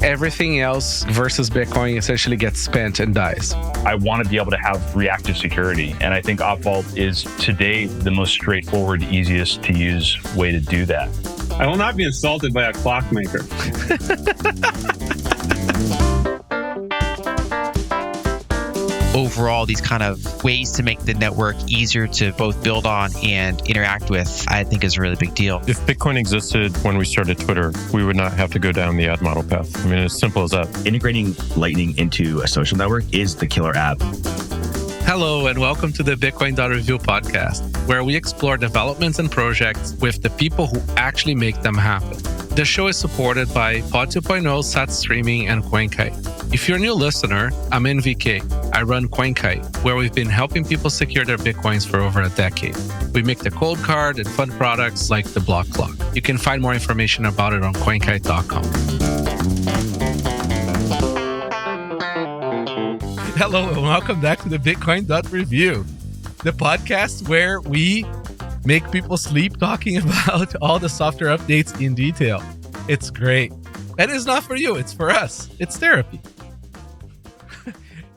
everything else versus Bitcoin essentially gets spent and dies. I want to be able to have reactive security. And I think OpVault is today the most straightforward, easiest to use way to do that. I will not be insulted by a clockmaker. Overall, these kind of ways to make the network easier to both build on and interact with, I think is a really big deal. If Bitcoin existed when we started Twitter, we would not have to go down the ad model path. I mean, as simple as that. Integrating Lightning into a social network is the killer app. Hello, and welcome to the Bitcoin.Review podcast, where we explore developments and projects with the people who actually make them happen. The show is supported by Pod 2.0, Sat Streaming, and CoinKite. If you're a new listener, I'm NVK. I run CoinKite, where we've been helping people secure their Bitcoins for over a decade. We make the cold card and fun products like the block clock. You can find more information about it on coinkite.com. Hello, and welcome back to the Bitcoin.Review, the podcast where we make people sleep talking about all the software updates in detail. It's great. And it's not for you, it's for us. It's therapy.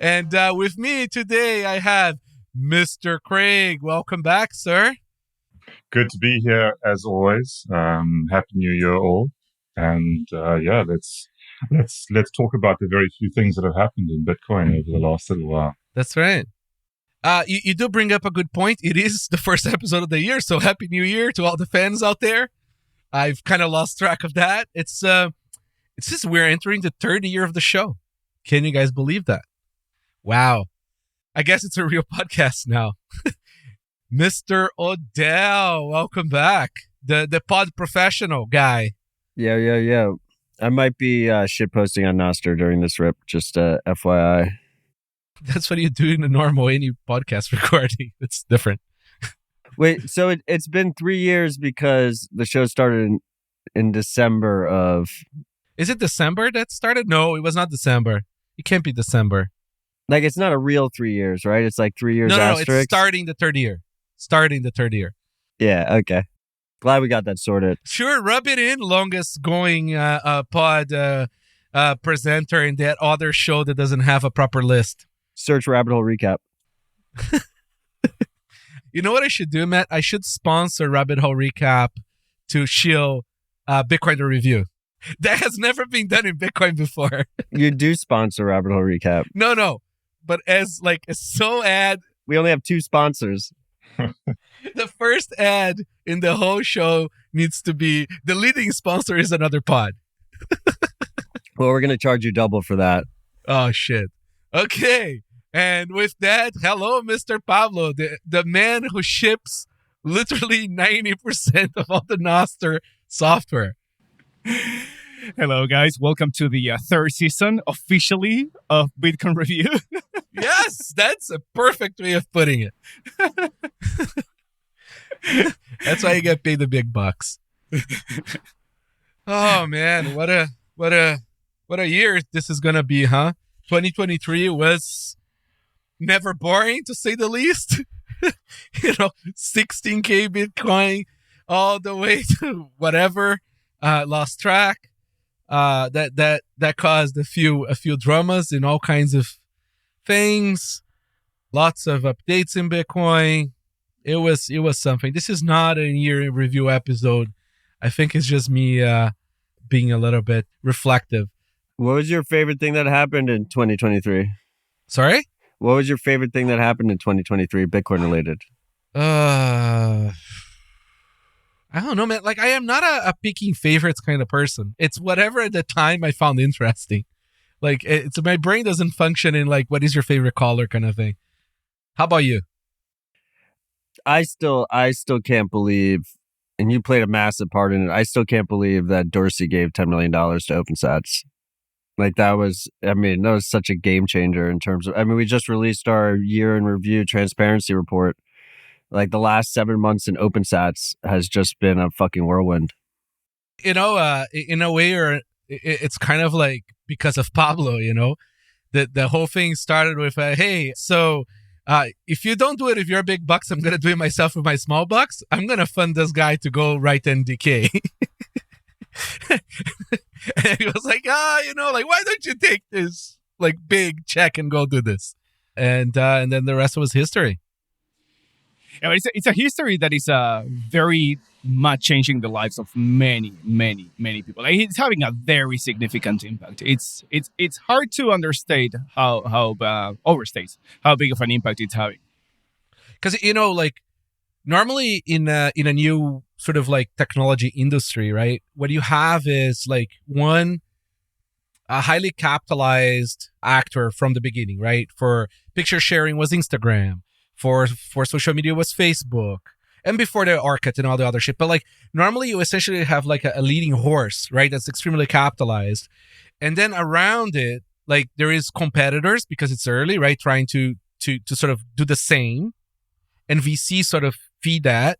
And with me today, I have Mr. Craig. Welcome back, sir. Good to be here as always. Happy New Year, all. And let's talk about the very few things that have happened in Bitcoin over the last little while. That's right. You do bring up a good point. It is the first episode of the year, so Happy New Year to all the fans out there. I've kind of lost track of that. It's just we're entering the third year of the show. Can you guys believe that? Wow. I guess it's a real podcast now. Mr. Odell, welcome back. The pod professional guy. Yeah. I might be shitposting on Nostr during this rip, just FYI. That's what you do in a normal any podcast recording. It's different. Wait, so it's been 3 years because the show started in December of... Is it December that started? No, it was not December. It can't be December. Like, it's not a real 3 years, right? It's like 3 years asterisk? No, it's starting the third year. Yeah, okay. Glad we got that sorted. Sure, rub it in, longest going pod presenter in that other show that doesn't have a proper list. Search Rabbit Hole Recap. You know what I should do, Matt? I should sponsor Rabbit Hole Recap to shill Bitcoin to review. That has never been done in Bitcoin before. You do sponsor Rabbit Hole Recap. No. But as like a sole ad. We only have 2 sponsors. The first ad in the whole show needs to be the leading sponsor is another pod. Well, we're going to charge you double for that. Oh, shit. Okay. And with that, hello, Mr. Pablo, the man who ships literally 90% of all the Nostr software. Hello, guys. Welcome to the third season, officially, of Bitcoin Review. Yes, that's a perfect way of putting it. That's why you get paid the big bucks. Oh, man. What a year this is going to be, huh? 2023 was never boring, to say the least. 16K Bitcoin all the way to whatever. Lost track. That caused a few dramas in all kinds of things. Lots of updates in Bitcoin. It was something. This is not a year in review episode. I think it's just me being a little bit reflective. What was your favorite thing that happened in 2023? Sorry? What was your favorite thing that happened in 2023, Bitcoin related? I don't know, man. Like, I am not a picking favorites kind of person. It's whatever at the time I found interesting. Like, it's my brain doesn't function in like, what is your favorite color kind of thing. How about you? I still can't believe, and you played a massive part in it. I still can't believe that Dorsey gave $10 million to OpenSats. Like, that was such a game changer in terms of, we just released our year in review transparency report. Like, the last 7 months in OpenSats has just been a fucking whirlwind. In a way, or it's kind of like because of Pablo, the whole thing started with, hey, so if you don't do it with your big bucks, I'm going to do it myself with my small bucks. I'm going to fund this guy to go write NDK. he was like, why don't you take this like big check and go do this? And then the rest was history. Yeah, it's a history that is very much changing the lives of many, many, many people. Like, it's having a very significant impact. It's hard to understate overstate how big of an impact it's having. Because normally in a new sort of like technology industry, right? What you have is like a highly capitalized actor from the beginning, right? For picture sharing was Instagram. For social media was Facebook. And before the Orkut and all the other shit. But like normally you essentially have like a leading horse, right? That's extremely capitalized. And then around it, like there is competitors because it's early, right? Trying to sort of do the same. And VC sort of feed that.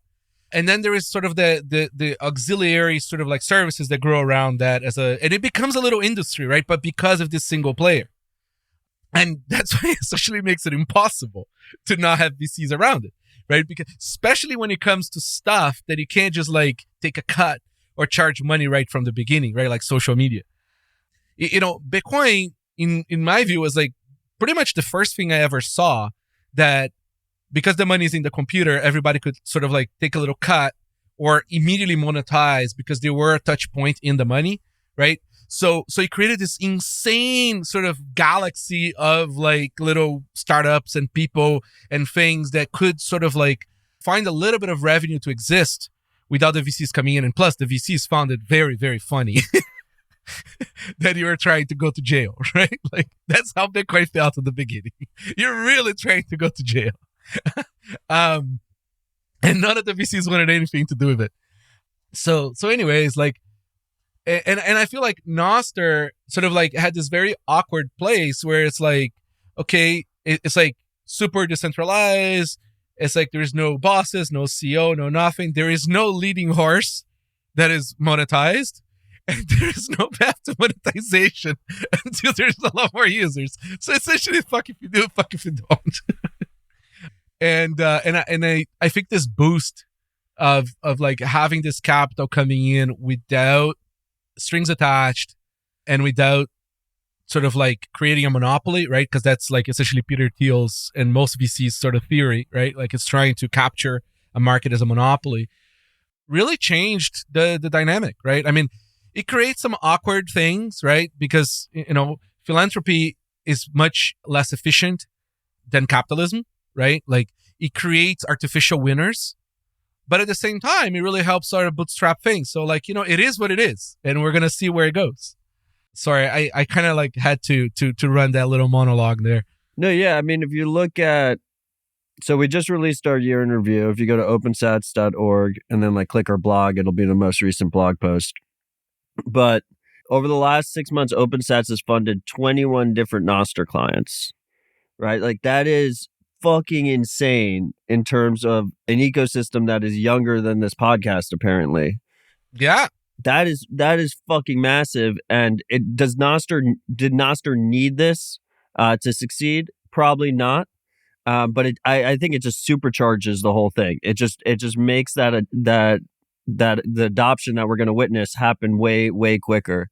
And then there is sort of the auxiliary sort of like services that grow around that and it becomes a little industry, right? But because of this single player. And that's why it essentially makes it impossible to not have VCs around it, right? Because especially when it comes to stuff that you can't just like take a cut or charge money right from the beginning, right? Like social media. Bitcoin, in my view, was like pretty much the first thing I ever saw that because the money is in the computer, everybody could sort of like take a little cut or immediately monetize because they were a touch point in the money, right? So it created this insane sort of galaxy of like little startups and people and things that could sort of like find a little bit of revenue to exist without the VCs coming in. And plus the VCs found it very, very funny that you were trying to go to jail, right? Like that's how Bitcoin felt at the beginning. You're really trying to go to jail. And none of the VCs wanted anything to do with it. So anyways, like, and I feel like Nostr sort of like had this very awkward place where it's like, okay, it's like super decentralized. It's like there's no bosses, no CEO, no nothing. There is no leading horse that is monetized. And there is no path to monetization until there's a lot more users. So essentially, fuck if you do, fuck if you don't. And I think this boost of like having this capital coming in without strings attached and without sort of like creating a monopoly, right? Because that's like essentially Peter Thiel's and most VCs sort of theory, right? Like it's trying to capture a market as a monopoly. Really changed the dynamic, right? I mean, it creates some awkward things, right? Because philanthropy is much less efficient than capitalism, right? Like it creates artificial winners, but at the same time, it really helps sort of bootstrap things. So like, it is what it is, and we're going to see where it goes. Sorry, I kind of like had to run that little monologue there. No, yeah. I mean, if you look at, so we just released our year in review. If you go to OpenSats.org and then like click our blog, it'll be the most recent blog post. But over the last 6 months, OpenSats has funded 21 different Nostr clients, right? Like that is fucking insane in terms of an ecosystem that is younger than this podcast, apparently. Yeah. That is fucking massive. And did Nostr need this to succeed? Probably not. But I think it just supercharges the whole thing. It just makes that the adoption that we're going to witness happen way, way quicker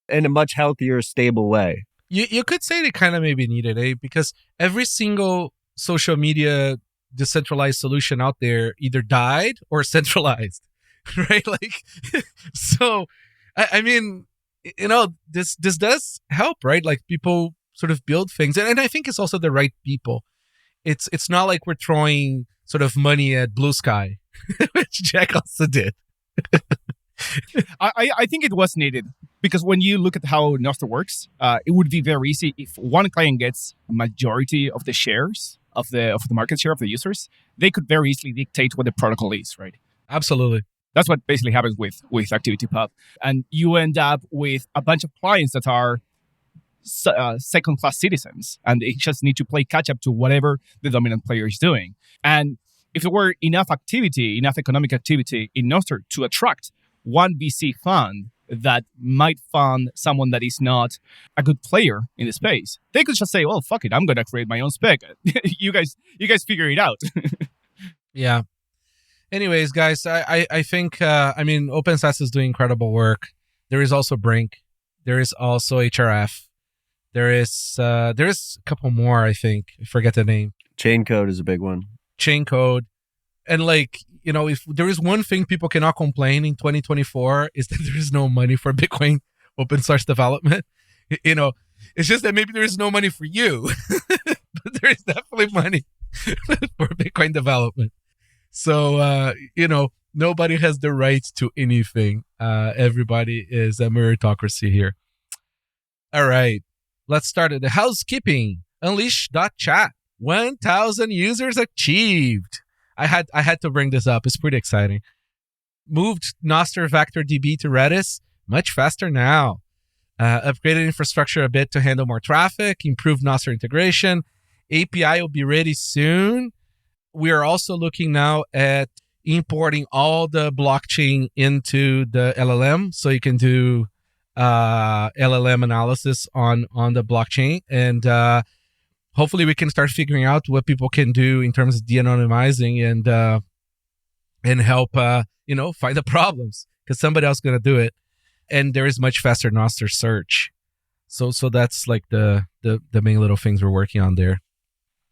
in a much healthier, stable way. You could say they kind of maybe needed it, because every single social media decentralized solution out there either died or centralized, right? Like, so, I mean, this does help, right? Like people sort of build things. And I think it's also the right people. It's not like we're throwing sort of money at Blue Sky, which Jack also did. I think it was needed, because when you look at how Nostr works, it would be very easy if one client gets a majority of the shares of the market share of the users, they could very easily dictate what the protocol is, right? Absolutely. That's what basically happens with ActivityPub. And you end up with a bunch of clients that are second-class citizens, and they just need to play catch-up to whatever the dominant player is doing. And if there were enough economic activity in Nostr to attract one VC fund that might fund someone that is not a good player in the space, they could just say, well, fuck it, I'm going to create my own spec. you guys figure it out. Yeah. Anyways, guys, I think, OpenSats is doing incredible work. There is also Brink There is also HRF. There is a couple more, I think. I forget the name. Chain code is a big one. Chain code. And like, if there is one thing people cannot complain in 2024 is that there is no money for Bitcoin open source development. It's just that maybe there is no money for you, but there is definitely money for Bitcoin development. So, nobody has the right to anything. Everybody is a meritocracy here. All right, let's start at the housekeeping. Unleashed.chat, 1,000 users achieved. I had to bring this up. It's pretty exciting. Moved Nostr Vector DB to Redis, much faster now. Upgraded infrastructure a bit to handle more traffic, improved Nostr integration. API will be ready soon. We are also looking now at importing all the blockchain into the LLM, so you can do LLM analysis on the blockchain. And hopefully we can start figuring out what people can do in terms of de-anonymizing and help, find the problems, because somebody else is going to do it. And there is much faster Nostr search. So that's like the main little things we're working on there.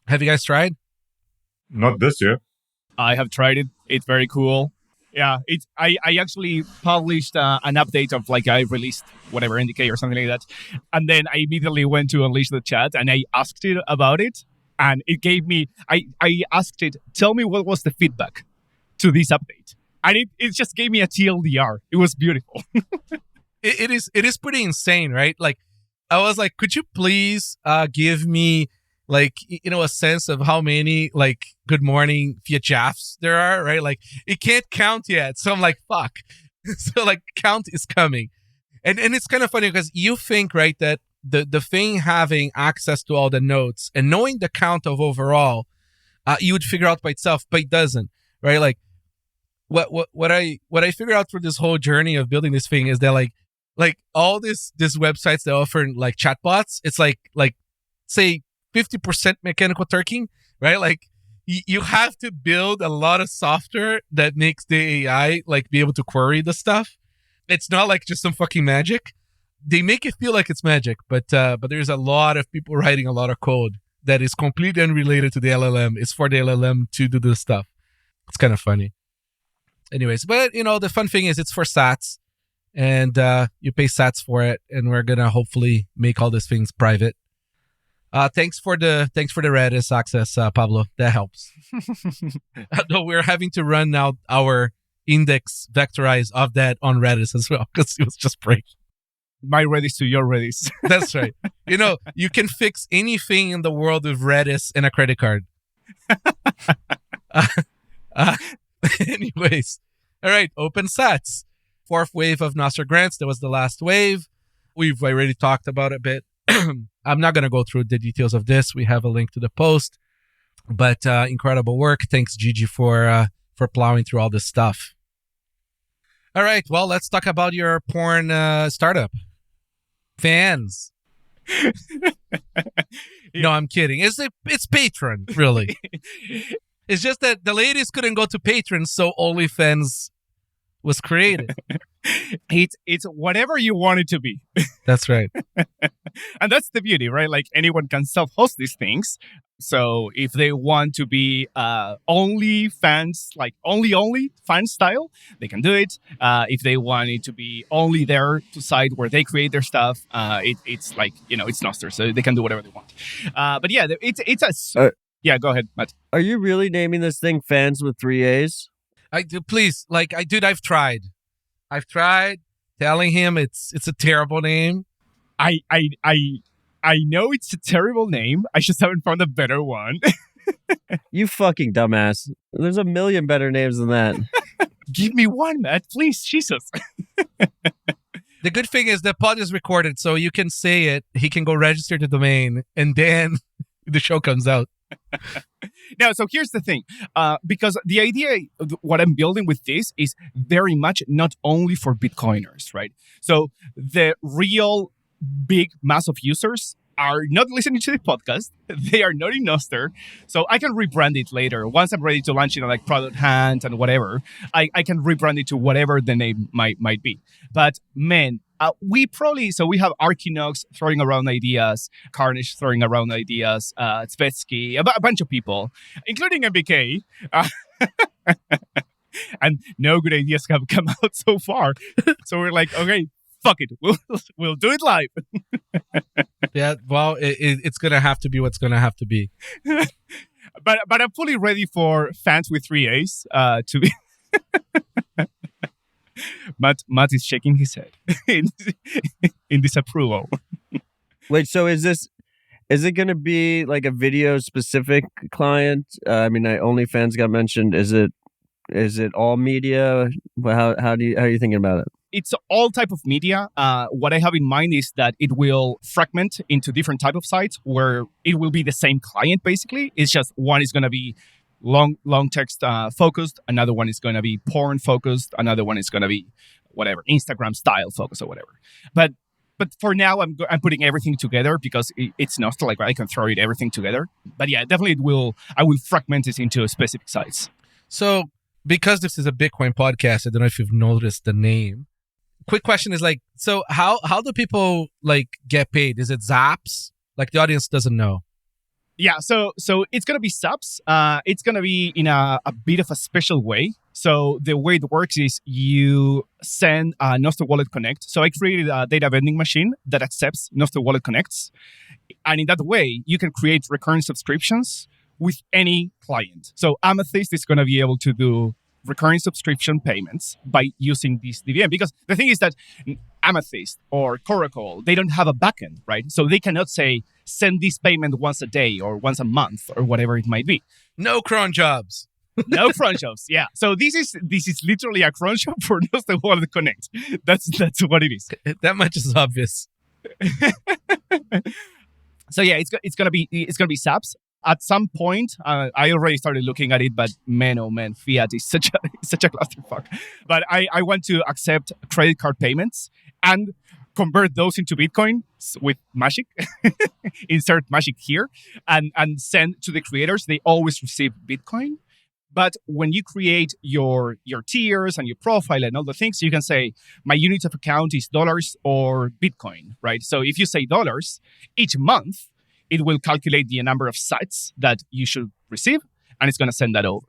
Have you guys tried? Not this year. I have tried it. It's very cool. Yeah, I actually published an update of I released whatever NDK or something like that. And then I immediately went to Unleashed.chat and I asked it about it. And it gave me, I asked it, tell me what was the feedback to this update. And it just gave me a TLDR. It was beautiful. It is pretty insane, right? Like, I was like, could you please give me a sense of how many good morning fiatjafs there are, right? Like, it can't count yet. So I'm like, fuck. So count is coming. And it's kind of funny because you think, right, that the thing having access to all the nodes and knowing the count of overall, you would figure out by itself, but it doesn't, right? Like, what I figured out through this whole journey of building this thing is that like all these websites that offer chatbots, it's like say 50% mechanical turking, right? Like you have to build a lot of software that makes the AI be able to query the stuff. It's not just some fucking magic. They make it feel like it's magic, but there's a lot of people writing a lot of code that is completely unrelated to the LLM. It's for the LLM to do this stuff. It's kind of funny. Anyways, but the fun thing is it's for Sats, and you pay Sats for it, and we're gonna hopefully make all these things private. Thanks for the Redis access, Pablo. That helps. Although we're having to run now our index vectorize of that on Redis as well because it was just breaking. My Redis to your Redis. That's right. You can fix anything in the world with Redis and a credit card. Anyways, all right, OpenSats. 4th wave of Nostr grants. That was the last wave. We've already talked about it a bit. I'm not going to go through the details of this. We have a link to the post, but incredible work. Thanks, Gigi, for plowing through all this stuff. All right, well, let's talk about your porn startup. Faaans. No, I'm kidding. It's Patreon, really. It's just that the ladies couldn't go to Patreon, so OnlyFans was created. It's whatever you want it to be. That's right. And that's the beauty, right? Anyone can self-host these things. So if they want to be only fans, only fan style, they can do it. If they want it to be only their site where they create their stuff, it's it's Nostr, so they can do whatever they want. But yeah, it's a... yeah, go ahead, Matt. Are you really naming this thing Faaans with 3 A's? I do, please. I've tried. I've tried telling him it's a terrible name. I know it's a terrible name. I just haven't found a better one. You fucking dumbass. There's a million better names than that. Give me one, Matt, please. Jesus. The good thing is the pod is recorded, so you can say it. He can go register the domain, and then the show comes out. Now, so here's the thing. Because the idea, what I'm building with this is very much not only for Bitcoiners, right? So the real big mass of users are not listening to the podcast. They are not in Nostr. So I can rebrand it later. Once I'm ready to launch it Product Hunt and whatever, I can rebrand it to whatever the name might be. But man, we have Arkinox throwing around ideas, Carnage throwing around ideas, Svetsky, a bunch of people, including NDK. And no good ideas have come out so far. So we're like, okay, fuck it. We'll do it live. Yeah, well, it's going to have to be what's going to have to be. But I'm fully ready for Faaans with 3 A's to be... Matt is shaking his head in disapproval. Wait, so is it going to be like a video specific client? I mean, OnlyFans got mentioned. Is it all media? How are you thinking about it? It's all type of media. What I have in mind is that it will fragment into different type of sites where it will be the same client. Basically, it's just one is going to be long text focused, another one is going to be porn focused, another one is going to be whatever Instagram style focused or whatever. But for now, I'm putting everything together because it's not like I can throw everything together. But yeah, definitely I will fragment it into specific sites. So because this is a Bitcoin podcast, I don't know if you've noticed the name. Quick question is like, so how do people like get paid? Is it Zaps? Like the audience doesn't know. Yeah, so it's going to be subs. It's going to be in a bit of a special way. So the way it works is you send a Nostr Wallet Connect. So I created a data vending machine that accepts Nostr Wallet Connects. And in that way, you can create recurrent subscriptions with any client. So Amethyst is going to be able to do recurring subscription payments by using this DVM. Because the thing is that Amethyst or Coracle, they don't have a backend, right? So they cannot say, send this payment once a day or once a month or whatever it might be. No cron jobs. No cron jobs, yeah. So this is literally a cron job for Nostr Wallet Connect. That's what it is. That much is obvious. So yeah, it's gonna be SAPs. At some point, I already started looking at it, but man, oh man, fiat is such a clusterfuck. But I want to accept credit card payments and convert those into Bitcoin with Magic. Insert Magic here and send to the creators. They always receive Bitcoin. But when you create your tiers and your profile and all the things, you can say, my unit of account is dollars or Bitcoin, right? So if you say dollars, each month, it will calculate the number of sites that you should receive, and it's going to send that over.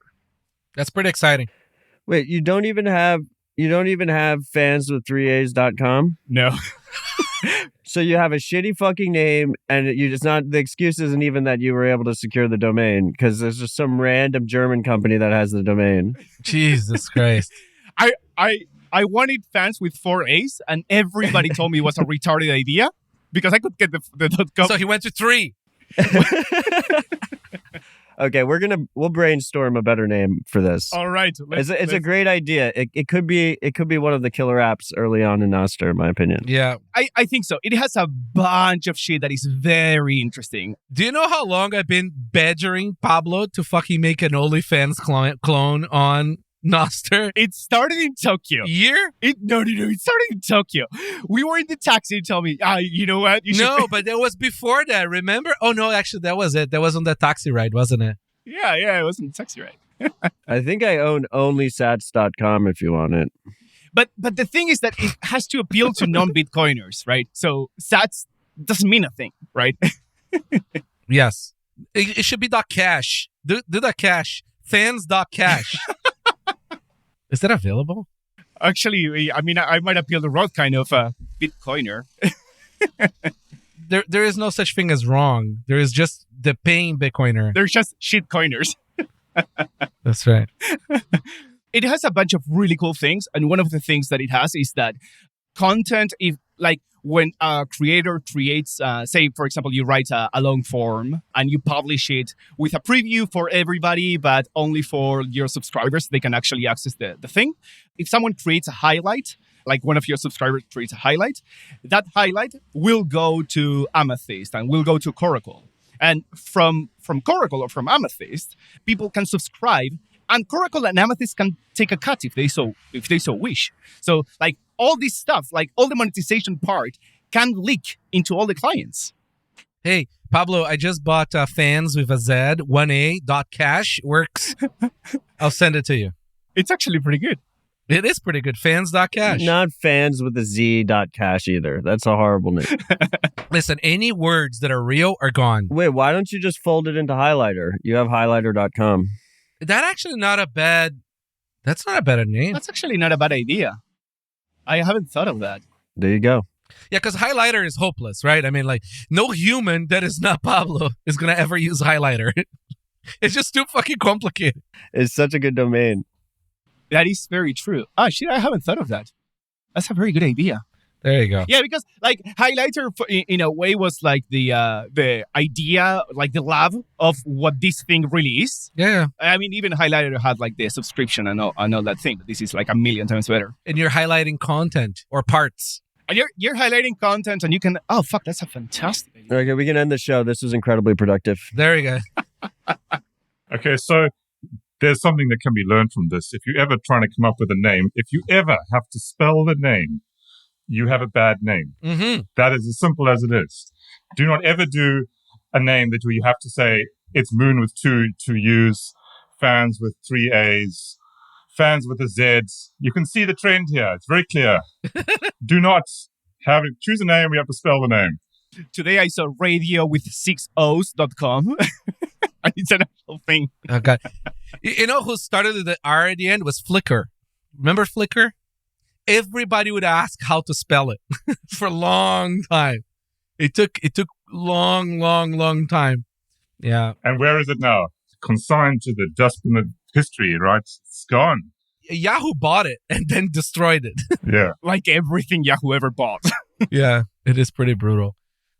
That's pretty exciting. Wait, you don't even have Faaans with 3As.com? No. So you have a shitty fucking name, and the excuse isn't even that you were able to secure the domain, because there's just some random German company that has the domain. Jesus Christ. I wanted Faaans with 4 A's, and everybody told me it was a retarded idea because I could get the .com. So he went to 3. Okay, we'll brainstorm a better name for this. All right, it's a great idea. It could be one of the killer apps early on in Nostr, in my opinion. Yeah, I think so. It has a bunch of shit that is very interesting. Do you know how long I've been badgering Pablo to fucking make an OnlyFans clone on Nostr? It started in Tokyo. Year? It started in Tokyo. We were in the taxi and tell me, you know what? No, but that was before that, remember? Oh, no, actually, that was it. That was on the taxi ride, wasn't it? Yeah, it was on the taxi ride. I think I own onlysats.com if you want it. But the thing is that it has to appeal to non-Bitcoiners, right? So sats doesn't mean a thing, right? Yes. It should be .cash. Do .cash. Fans.cash. Is that available? Actually, I mean, I might appeal the wrong kind of Bitcoiner. There is no such thing as wrong. There is just the paying Bitcoiner. There's just shitcoiners. That's right. It has a bunch of really cool things. And one of the things that it has is that content, when a creator creates, say, for example, you write a long form and you publish it with a preview for everybody, but only for your subscribers, they can actually access the thing. If someone creates a highlight, like one of your subscribers creates a highlight, that highlight will go to Amethyst and will go to Coracle. And from Coracle or from Amethyst, people can subscribe, and Coracle and Amethyst can take a cut if they so wish. So like all this stuff, like all the monetization part, can leak into all the clients. Hey, Pablo, I just bought Faaans with a Z, 1A.cash. Works. I'll send it to you. It's actually pretty good. It is pretty good. Fans.cash. Not fans with a Z.cash either. That's a horrible name. Listen, any words that are real are gone. Wait, why don't you just fold it into highlighter? You have highlighter.com. That's not a bad name. That's actually not a bad idea. I haven't thought of that. There you go. Yeah, because highlighter is hopeless, right? I mean, like, no human that is not Pablo is going to ever use highlighter. It's just too fucking complicated. It's such a good domain. That is very true. Ah, shit, I haven't thought of that. That's a very good idea. There you go. Yeah, because like highlighter in a way was like the idea, like the lab of what this thing really is. Yeah. I mean, even highlighter had like the subscription and all that thing. But this is like a million times better. And you're highlighting content or parts. And you're highlighting content, and you can. Oh fuck, that's a fantastic idea. Okay, we can end the show. This was incredibly productive. There you go. Okay, so there's something that can be learned from this. If you're ever trying to come up with a name, if you ever have to spell the name, you have a bad name. Mm-hmm. That is as simple as it is. Do not ever do a name that you have to say it's Moon with two U's, Fans with 3 A's, Fans with a Z. You can see the trend here. It's very clear. Do not choose a name. We have to spell the name. Today I saw radio with 6O's.com. And it's an actual thing. Oh, God. You know who started the R at the end was Flickr. Remember Flickr? Everybody would ask how to spell it for a long time. It took long time. Yeah. And where is it now? Consigned to the dustbin of history, right? It's gone. Yahoo bought it and then destroyed it. Yeah. Like everything Yahoo ever bought. Yeah, it is pretty brutal.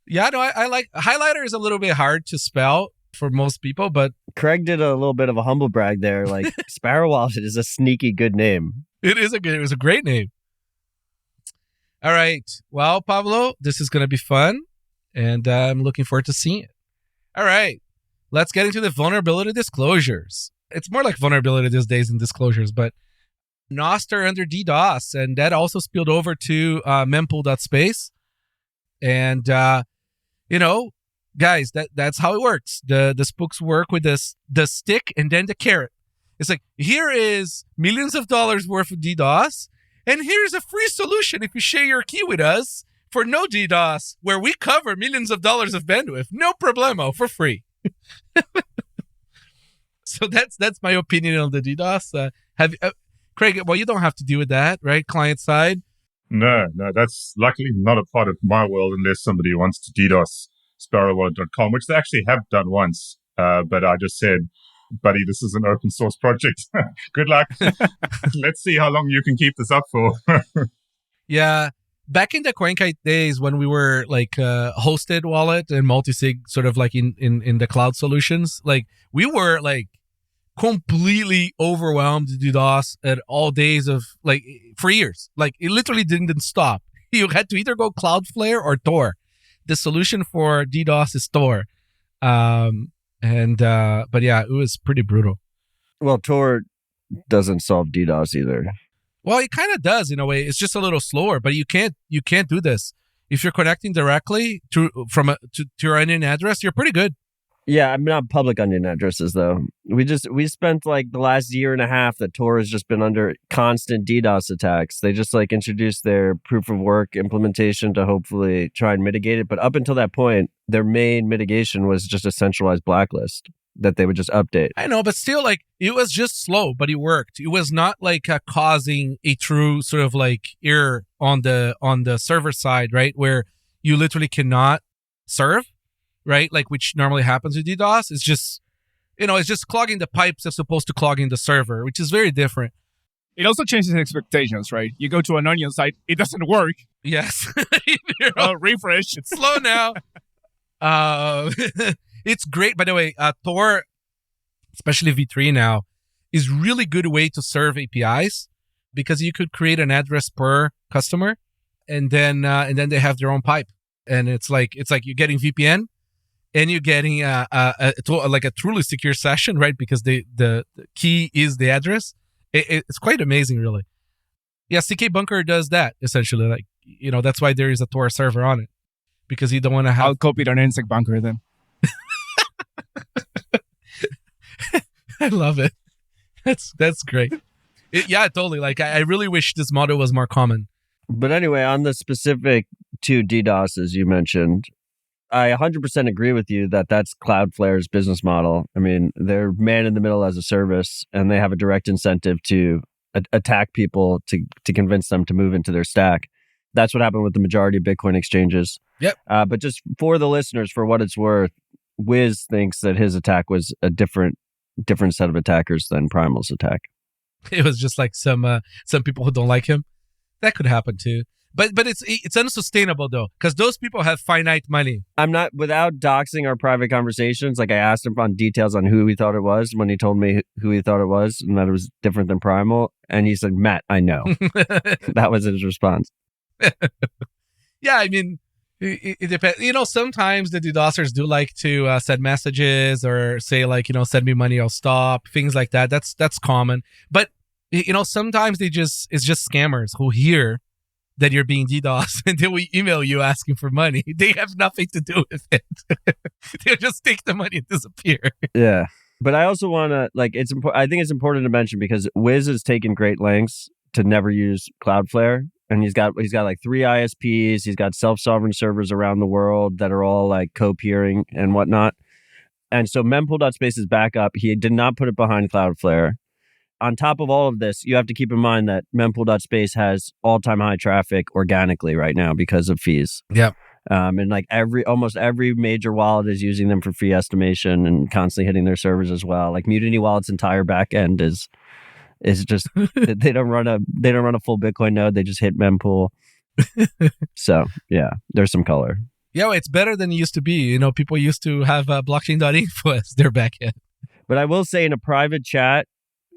Yeah, no, I like highlighter is a little bit hard to spell for most people, but Craig did a little bit of a humble brag there. Like Sparrow Wallet is a sneaky good name. it was a great name. All right. Well, Pablo, this is going to be fun, and I'm looking forward to seeing it. All right. Let's get into the vulnerability disclosures. It's more like vulnerability these days than disclosures, but Nostr under DDoS, and that also spilled over to mempool.space. And, guys, that's how it works. The spooks work with the stick and then the carrot. It's like, here is millions of dollars worth of DDoS, and here's a free solution if you share your key with us for no DDoS, where we cover millions of dollars of bandwidth. No problemo, for free. So that's my opinion on the DDoS. Craig, well, you don't have to deal with that, right? Client side. No, that's luckily not a part of my world unless somebody wants to DDoS sparrowwallet.com, which they actually have done once. But I just said, buddy, this is an open source project. Good luck. Let's see how long you can keep this up for. Yeah. Back in the CoinKite days when we were like hosted wallet and multisig sort of like in the cloud solutions, like we were like completely overwhelmed with DDoS at all days of like for years. Like it literally didn't stop. You had to either go Cloudflare or Tor. The solution for DDoS is Tor. But yeah, it was pretty brutal. Well, Tor doesn't solve DDoS either. Well, it kind of does in a way. It's just a little slower, but you can't do this if you're connecting directly to your onion address. You're pretty good. Yeah, I'm not public onion addresses though. We spent like the last year and a half that Tor has just been under constant DDoS attacks. They just like introduced their proof of work implementation to hopefully try and mitigate it. But up until that point, their main mitigation was just a centralized blacklist that they would just update. I know, but still, like, it was just slow, but it worked. It was not like causing a true sort of like error on the server side, right? Where you literally cannot serve, right? Like, which normally happens with DDoS. It's just, it's just clogging the pipes as opposed to clogging the server, which is very different. It also changes expectations, right? You go to an onion site, it doesn't work. Yes. Refresh. It's slow now. It's great, by the way. Tor, especially V3 now, is really good way to serve APIs because you could create an address per customer, and then they have their own pipe, and it's like you're getting VPN, and you're getting a truly secure session, right? Because the key is the address. It's quite amazing, really. Yeah, CK Bunker does that essentially. Like that's why there is a Tor server on it because you don't want to have. I'll copy it on NSEC Bunker then. I love it. That's great. Yeah, totally. Like, I really wish this model was more common. But anyway, on the specific two DDoSes you mentioned, I 100% agree with you that that's Cloudflare's business model. I mean, they're man in the middle as a service, and they have a direct incentive to attack people to convince them to move into their stack. That's what happened with the majority of Bitcoin exchanges. Yep. But just for the listeners, for what it's worth, Wiz thinks that his attack was a different set of attackers than Primal's attack. It was just like some people who don't like him. That could happen too. But it's unsustainable though, because those people have finite money. I'm not, without doxing our private conversations, like I asked him on details on who he thought it was when he told me who he thought it was and that it was different than Primal. And he said, Matt, I know. That was his response. Yeah, I mean, it depends. You know, sometimes the DDoSers do like to send messages or say like, send me money, I'll stop, things like that. That's common. But, sometimes it's just scammers who hear that you're being DDoS and they will email you asking for money. They have nothing to do with it. They'll just take the money and disappear. Yeah. But I also want to, I think it's important to mention because Wiz has taken great lengths to never use Cloudflare. And he's got like 3 ISPs. He's got self-sovereign servers around the world that are all like co-peering and whatnot. And so mempool.space's backup, he did not put it behind Cloudflare. On top of all of this, you have to keep in mind that mempool.space has all-time high traffic organically right now because of fees. Yeah. And like almost every major wallet is using them for fee estimation and constantly hitting their servers as well. Like Mutiny Wallet's entire back end is just they don't run a full Bitcoin node. They just hit mempool. So yeah, there's some color. Yeah, it's better than it used to be. People used to have blockchain.info as their backend. But I will say in a private chat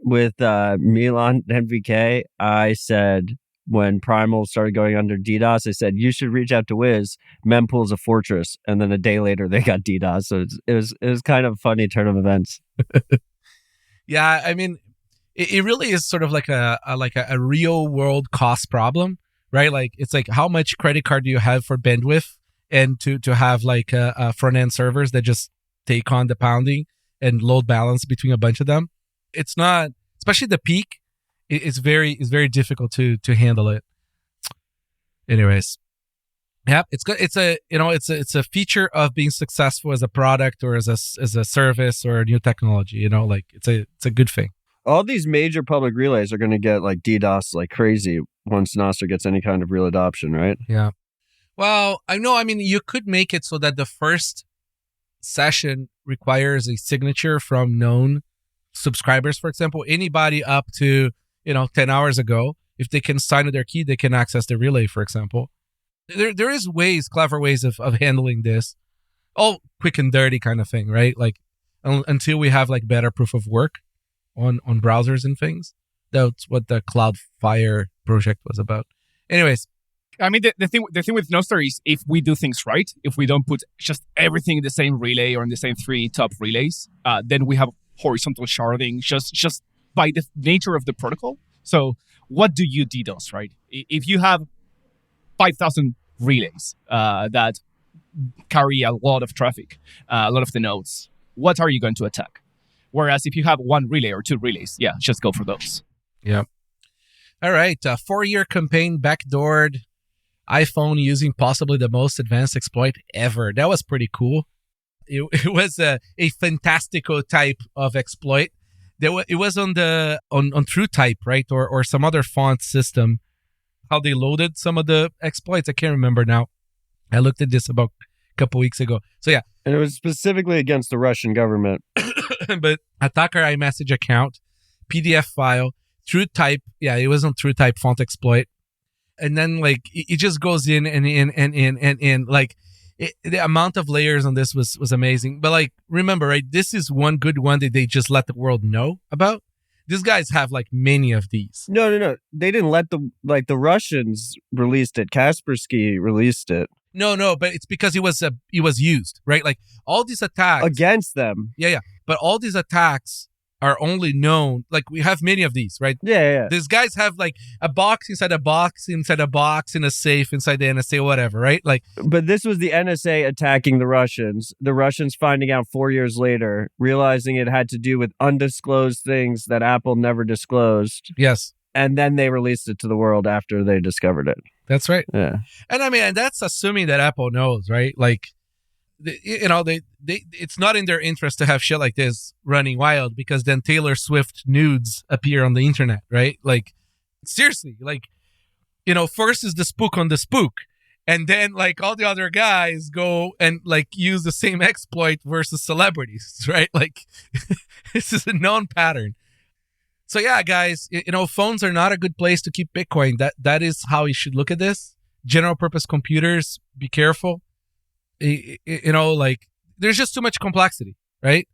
with Milan NVK, I said when Primal started going under DDoS, I said you should reach out to Wiz. Mempool's a fortress, and then a day later they got DDoS. So it was kind of a funny turn of events. Yeah, I mean, it really is sort of like a real world cost problem, right? Like it's like how much credit card do you have for bandwidth, and to have like front end servers that just take on the pounding and load balance between a bunch of them. It's not, especially the peak. It's very difficult to handle it. Anyways, yeah, it's good. It's a feature of being successful as a product or as a service or a new technology. Like it's a good thing. All these major public relays are going to get like DDoS like crazy once Nostr gets any kind of real adoption, right? Yeah. Well, I know. I mean, you could make it so that the first session requires a signature from known subscribers. For example, anybody up to 10 hours ago, if they can sign with their key, they can access the relay, for example. There is clever ways of handling this. All quick and dirty kind of thing, right? Like until we have like better proof of work on browsers and things. That's what the Cloudfire project was about. Anyways. I mean, the thing with Nostr is if we do things right, if we don't put just everything in the same relay or in the same 3 top relays, then we have horizontal sharding just by the nature of the protocol. So what do you DDoS, right? If you have 5,000 relays that carry a lot of traffic, a lot of the nodes, what are you going to attack? Whereas if you have 1 relay or 2 relays, yeah, just go for those. Yeah. All right. 4-year campaign backdoored iPhone using possibly the most advanced exploit ever. That was pretty cool. It was a fantastical type of exploit. It was on TrueType, right? Or some other font system. How they loaded some of the exploits. I can't remember now. I looked at this about a couple weeks ago. So yeah. And it was specifically against the Russian government. But attacker iMessage account, PDF file, TrueType. Yeah, it was on TrueType font exploit. And then like it just goes in and like the amount of layers on this was amazing. But like remember, right? This is one good one that they just let the world know about. These guys have like many of these. No. They didn't let the Russians released it. Kaspersky released it. No, but it's because it was used, right? Like all these attacks against them. Yeah. But all these attacks are only known, like we have many of these, right? Yeah. These guys have like a box inside a box inside a box in a safe inside the NSA, whatever, right? Like, but this was the NSA attacking the Russians finding out 4 years later, realizing it had to do with undisclosed things that Apple never disclosed. yes, And then they released it to the world after they discovered it. that's right. Yeah. And I mean, and that's assuming that Apple knows, right? Like, it's not in their interest to have shit like this running wild, because then Taylor Swift nudes appear on the internet, right? Like, seriously, like, first is the spook on the spook, and then like all the other guys go and like use the same exploit versus celebrities, right? Like, this is a known pattern. So yeah, guys, phones are not a good place to keep Bitcoin. That is how you should look at this. General purpose computers, be careful. Like, there's just too much complexity, right?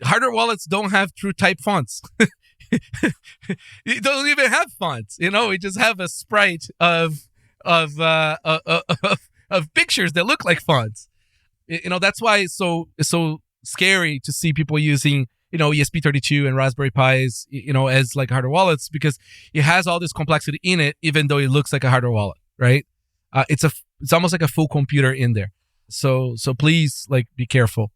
Hardware wallets don't have true type fonts. You don't even have fonts. We just have a sprite of pictures that look like fonts. That's why it's so scary to see people using ESP32 and Raspberry Pis as like hardware wallets, because it has all this complexity in it, even though it looks like a hardware wallet, right? It's almost like a full computer in there. So please, like, be careful.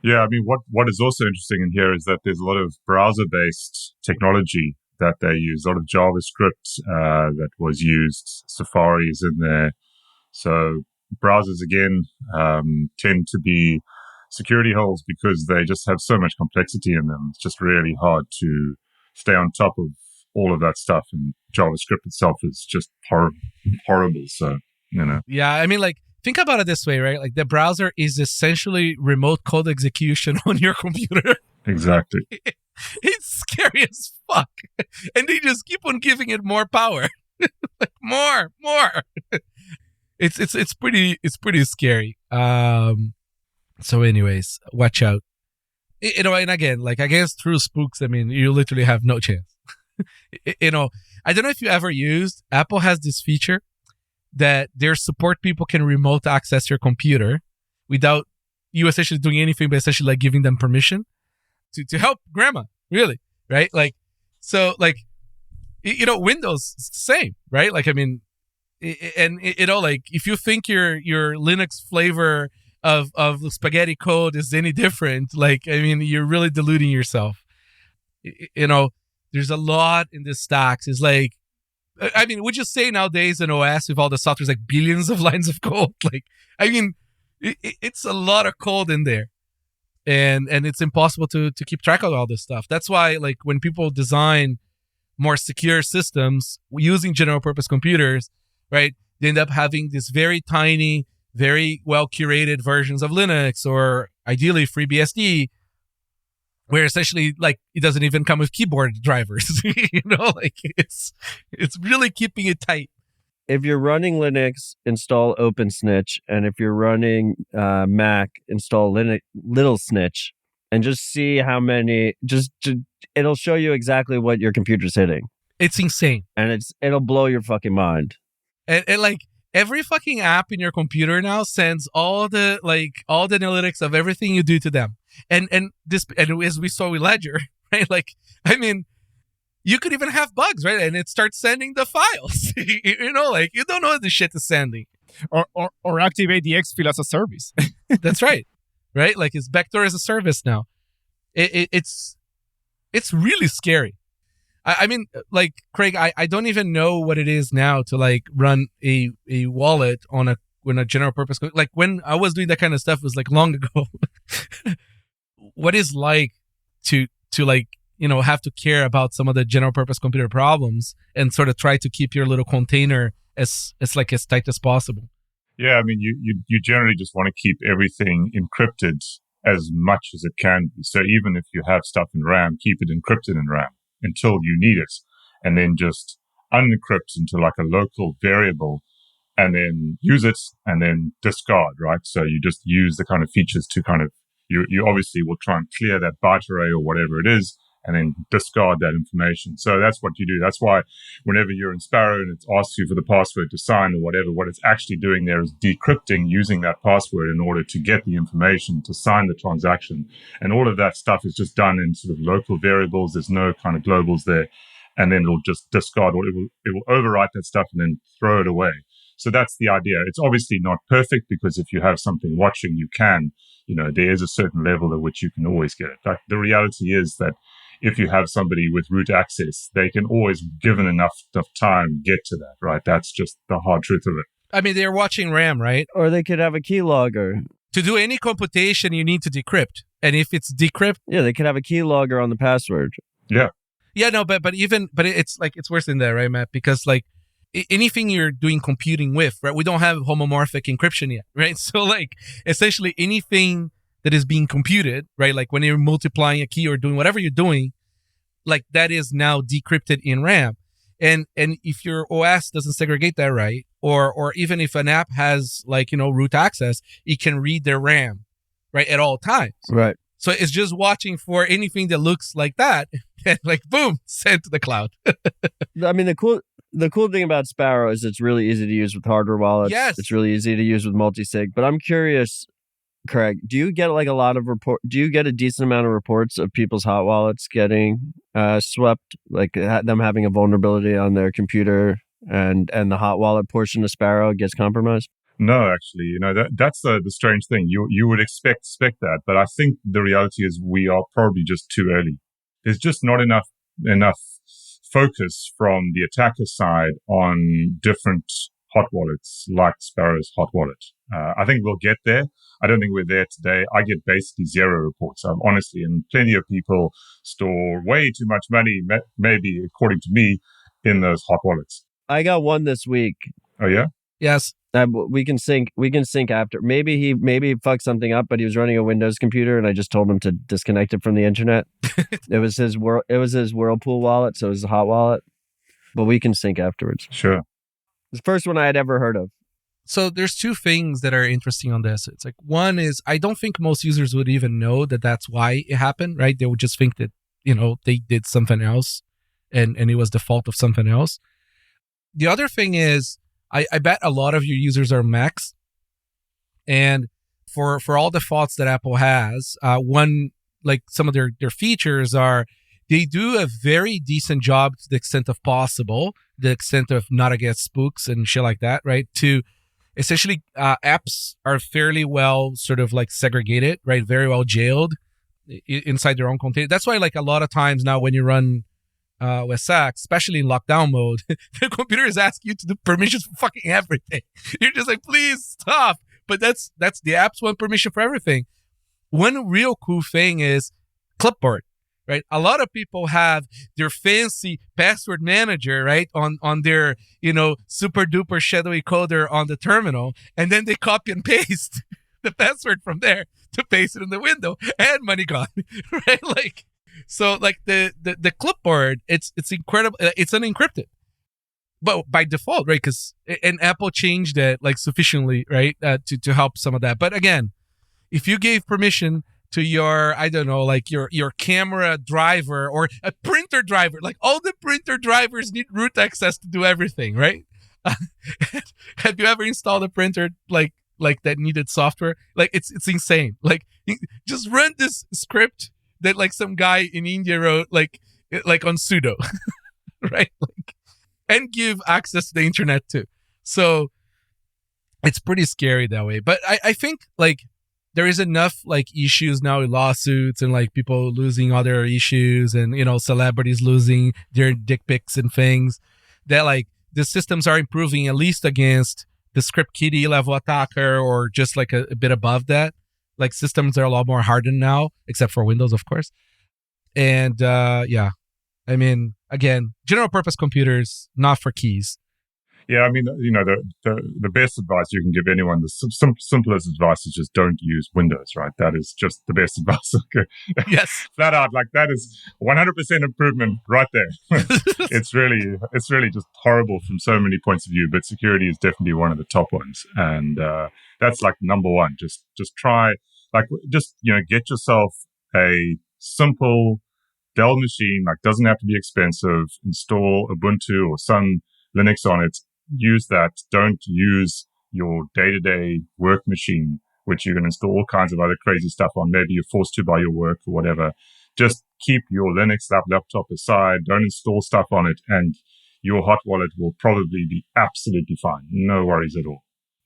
Yeah, I mean, what is also interesting in here is that there's a lot of browser-based technology that they use, a lot of JavaScript that was used. Safari is in there. So browsers, again, tend to be security holes because they just have so much complexity in them. It's just really hard to stay on top of all of that stuff. And JavaScript itself is just horrible. So, Yeah, I mean, like, think about it this way, right? Like, the browser is essentially remote code execution on your computer. Exactly. It's scary as fuck. And they just keep on giving it more power. Like, more. It's pretty scary. So anyways, watch out. And again, like, against true spooks, I mean, you literally have no chance. I don't know if you ever used, Apple has this feature that their support people can remote access your computer without you essentially doing anything, but essentially like giving them permission to help grandma, really, right? Like, so like, Windows, it's the same, right? Like, I mean, and like, if you think your Linux flavor of spaghetti code is any different, like, I mean, you're really deluding yourself. There's a lot in this stacks. It's like, I mean, would you say nowadays an OS with all the software is like billions of lines of code? Like, I mean, it's a lot of code in there, and it's impossible to keep track of all this stuff. That's why, like, when people design more secure systems using general purpose computers, right, they end up having this very tiny, very well curated versions of Linux, or ideally FreeBSD, where essentially, like, it doesn't even come with keyboard drivers. Like, it's really keeping it tight. If you're running Linux, install OpenSnitch, and if you're running Mac, install Little Snitch, and just see how many. It'll show you exactly what your computer's hitting. It's insane, and it'll blow your fucking mind. And like, every fucking app in your computer now sends all the analytics of everything you do to them. And as we saw with Ledger, right? Like, I mean, you could even have bugs, right? And it starts sending the files. Like, you don't know the shit is sending. Or activate the exfil as a service. That's right. Right? Like, it's backdoor as a service now. It's really scary. I mean, like, Craig, I don't even know what it is now to like run a wallet on a general purpose. Like, when I was doing that kind of stuff, it was like long ago. What is like to like, have to care about some of the general purpose computer problems and sort of try to keep your little container as tight as possible. Yeah, I mean, you generally just want to keep everything encrypted as much as it can be. So even if you have stuff in RAM, keep it encrypted in RAM until you need it, and then just unencrypt into like a local variable, and then use it and then discard, right? So you just use the kind of features to kind of, you obviously will try and clear that byte array or whatever it is, and then discard that information. So that's what you do. That's why whenever you're in Sparrow and it asks you for the password to sign or whatever, what it's actually doing there is decrypting using that password in order to get the information to sign the transaction. And all of that stuff is just done in sort of local variables. There's no kind of globals there. And then it'll just discard, or it will overwrite that stuff and then throw it away. So that's the idea. It's obviously not perfect, because if you have something watching, you can, there is a certain level at which you can always get it. But the reality is that if you have somebody with root access, they can always, given enough time, get to that, right? That's just the hard truth of it. I mean, they're watching RAM, right? Or they could have a keylogger. To do any computation, you need to decrypt. And if it's decrypt... Yeah, they could have a keylogger on the password. Yeah. Yeah, no, but it's like, it's worse than that, right, Matt? Because like anything you're doing computing with, right? We don't have homomorphic encryption yet, right? So like essentially anything that is being computed, right? Like when you're multiplying a key or doing whatever you're doing, like that is now decrypted in RAM. And if your OS doesn't segregate that right, or even if an app has like, root access, it can read their RAM, right? At all times. Right. So it's just watching for anything that looks like that, and like boom, sent to the cloud. I mean, the cool thing about Sparrow is it's really easy to use with hardware wallets. Yes. It's really easy to use with multisig. But I'm curious, Craig, do you get like a lot of do you get a decent amount of reports of people's hot wallets getting swept, like them having a vulnerability on their computer, and the hot wallet portion of Sparrow gets compromised? No, actually, that's the strange thing. You would expect that, but I think the reality is we are probably just too early. There's just not enough focus from the attacker side on different hot wallets like Sparrow's hot wallet. I think we'll get there. I don't think we're there today. I get basically zero reports, honestly, and plenty of people store way too much money, maybe according to me, in those hot wallets. I got one this week. Oh yeah? Yes. We can sync after. Maybe he fucked something up, but he was running a Windows computer, and I just told him to disconnect it from the internet. It was his Whirlpool wallet, so it was a hot wallet. But we can sync afterwards. Sure. The first one I had ever heard of. So there's two things that are interesting on this. It's like, one is I don't think most users would even know that that's why it happened, right? They would just think that, they did something else and it was the fault of something else. The other thing is, I bet a lot of your users are Macs. And for all the faults that Apple has, one, like some of their features are, they do a very decent job to the extent of possible, the extent of not against spooks and shit like that, right? To essentially, apps are fairly well sort of like segregated, right? Very well jailed inside their own container. That's why like a lot of times now when you run Wasabi, especially in lockdown mode, the computers ask you to do permissions for fucking everything. You're just like, please stop. But that's the apps want permission for everything. One real cool thing is clipboard, right? A lot of people have their fancy password manager, right, on their, super duper shadowy coder on the terminal, and then they copy and paste the password from there to paste it in the window, and money gone, right? Like, so like the clipboard, it's incredible. It's unencrypted, but by default, right? And Apple changed it like sufficiently, right, to help some of that. But again, if you gave permission to your, I don't know, like your camera driver or a printer driver, like all the printer drivers need root access to do everything, right? Have you ever installed a printer like that needed software? Like it's insane. Like just run this script that like some guy in India wrote, like on sudo, right? Like, and give access to the internet too. So it's pretty scary that way. But I think like there is enough like issues now with lawsuits and like people losing other issues and, celebrities losing their dick pics and things that like the systems are improving at least against the script kiddie level attacker or just like a bit above that. Like systems are a lot more hardened now, except for Windows, of course. And yeah, I mean, again, general purpose computers, not for keys. Yeah, I mean, the best advice you can give anyone, the simplest advice is just don't use Windows, right? That is just the best advice. Okay. Yes. Flat out, like that is 100% improvement right there. It's really just horrible from so many points of view, but security is definitely one of the top ones. And that's like number one. Just try, like, get yourself a simple Dell machine, like doesn't have to be expensive. Install Ubuntu or some Linux on it. Use that. Don't use your day-to-day work machine, which you can install all kinds of other crazy stuff on. Maybe you're forced to by your work or whatever. Just keep your Linux laptop aside. Don't install stuff on it, and your hot wallet will probably be absolutely fine. No worries at all.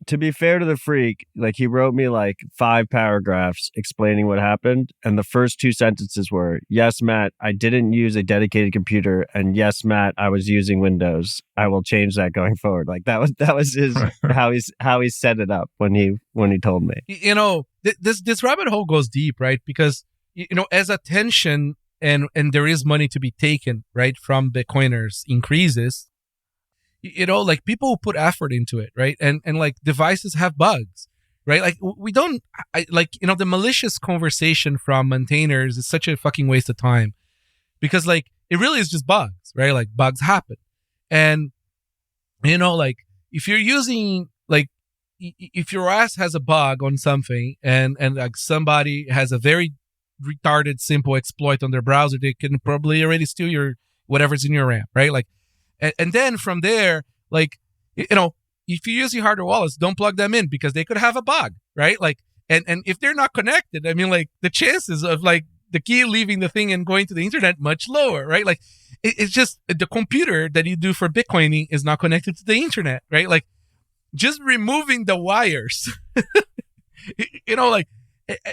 To be fair to the freak, like he wrote me like 5 paragraphs explaining what happened. And the first 2 sentences were, yes, Matt, I didn't use a dedicated computer. And yes, Matt, I was using Windows. I will change that going forward. Like that was his, how he set it up when he told me. You know, this rabbit hole goes deep, right? Because, you know, as attention and there is money to be taken, right, from Bitcoiners increases, you know, like people who put effort into it, right? And like devices have bugs, right? Like we don't, you know, the malicious conversation from maintainers is such a fucking waste of time because like it really is just bugs, right? Like bugs happen. And, you know, like if you're using, like if your OS has a bug on something and like somebody has a very retarded simple exploit on their browser, they can probably already steal your whatever's in your RAM, right? Like, and then from there, like, you know, if you're using hardware wallets, don't plug them in because they could have a bug, right? Like, and if they're not connected, I mean, like the chances of like the key leaving the thing and going to the internet much lower, right? Like, it's just the computer that you do for Bitcoining is not connected to the internet, right? Like, just removing the wires, you know, like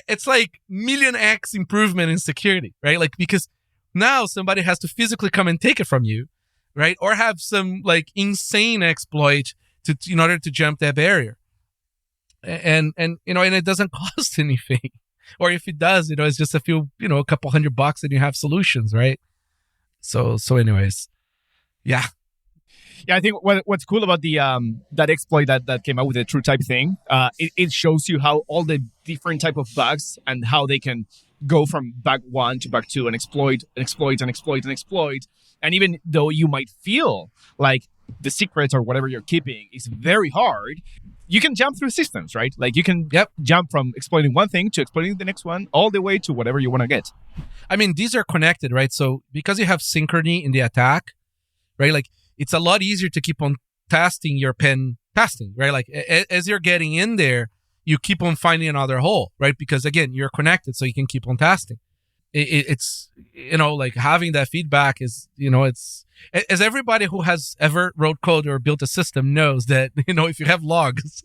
it's like million X improvement in security, right? Like because now somebody has to physically come and take it from you. Right, or have some like insane exploit in order to jump that barrier, and you know, and it doesn't cost anything, or if it does, you know, it's just a couple $100 and you have solutions, right? So anyways, yeah. I think what's cool about the that exploit that came out with the true type thing, it shows you how all the different type of bugs and how they can go from bug 1 to bug 2 and exploit. And even though you might feel like the secrets or whatever you're keeping is very hard, you can jump through systems, right? Like you can jump from exploiting one thing to exploiting the next one, all the way to whatever you want to get. I mean, these are connected, right? So because you have synchrony in the attack, right? Like it's a lot easier to keep on testing your pen testing, right? Like as you're getting in there, you keep on finding another hole, right? Because again, you're connected, so you can keep on testing. It's, you know, like having that feedback is, you know, it's, as everybody who has ever wrote code or built a system knows that, you know, if you have logs,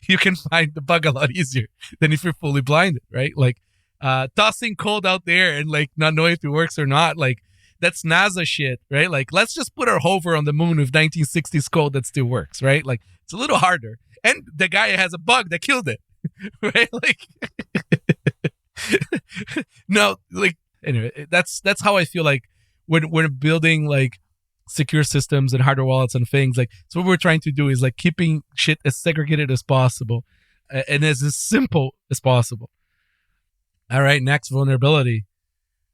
you can find the bug a lot easier than if you're fully blinded, right? Like tossing code out there and like not knowing if it works or not, like that's NASA shit, right? Like let's just put our hover on the moon with 1960s code that still works, right? Like it's a little harder. And the guy has a bug that killed it, right? Like, no, like, anyway, that's how I feel like when we're building like secure systems and hardware wallets and things. Like, so what we're trying to do is like keeping shit as segregated as possible and as simple as possible. All right, next vulnerability.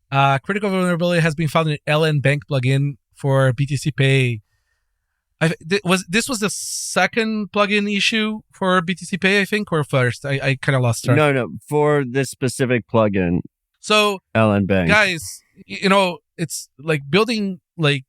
Critical vulnerability has been found in LNbank plugin for BTC Pay. This was the second plugin issue for BTC Pay, I think, or first? I kind of lost track. No, for this specific plugin. So, LNbank. Guys, you know, it's like building like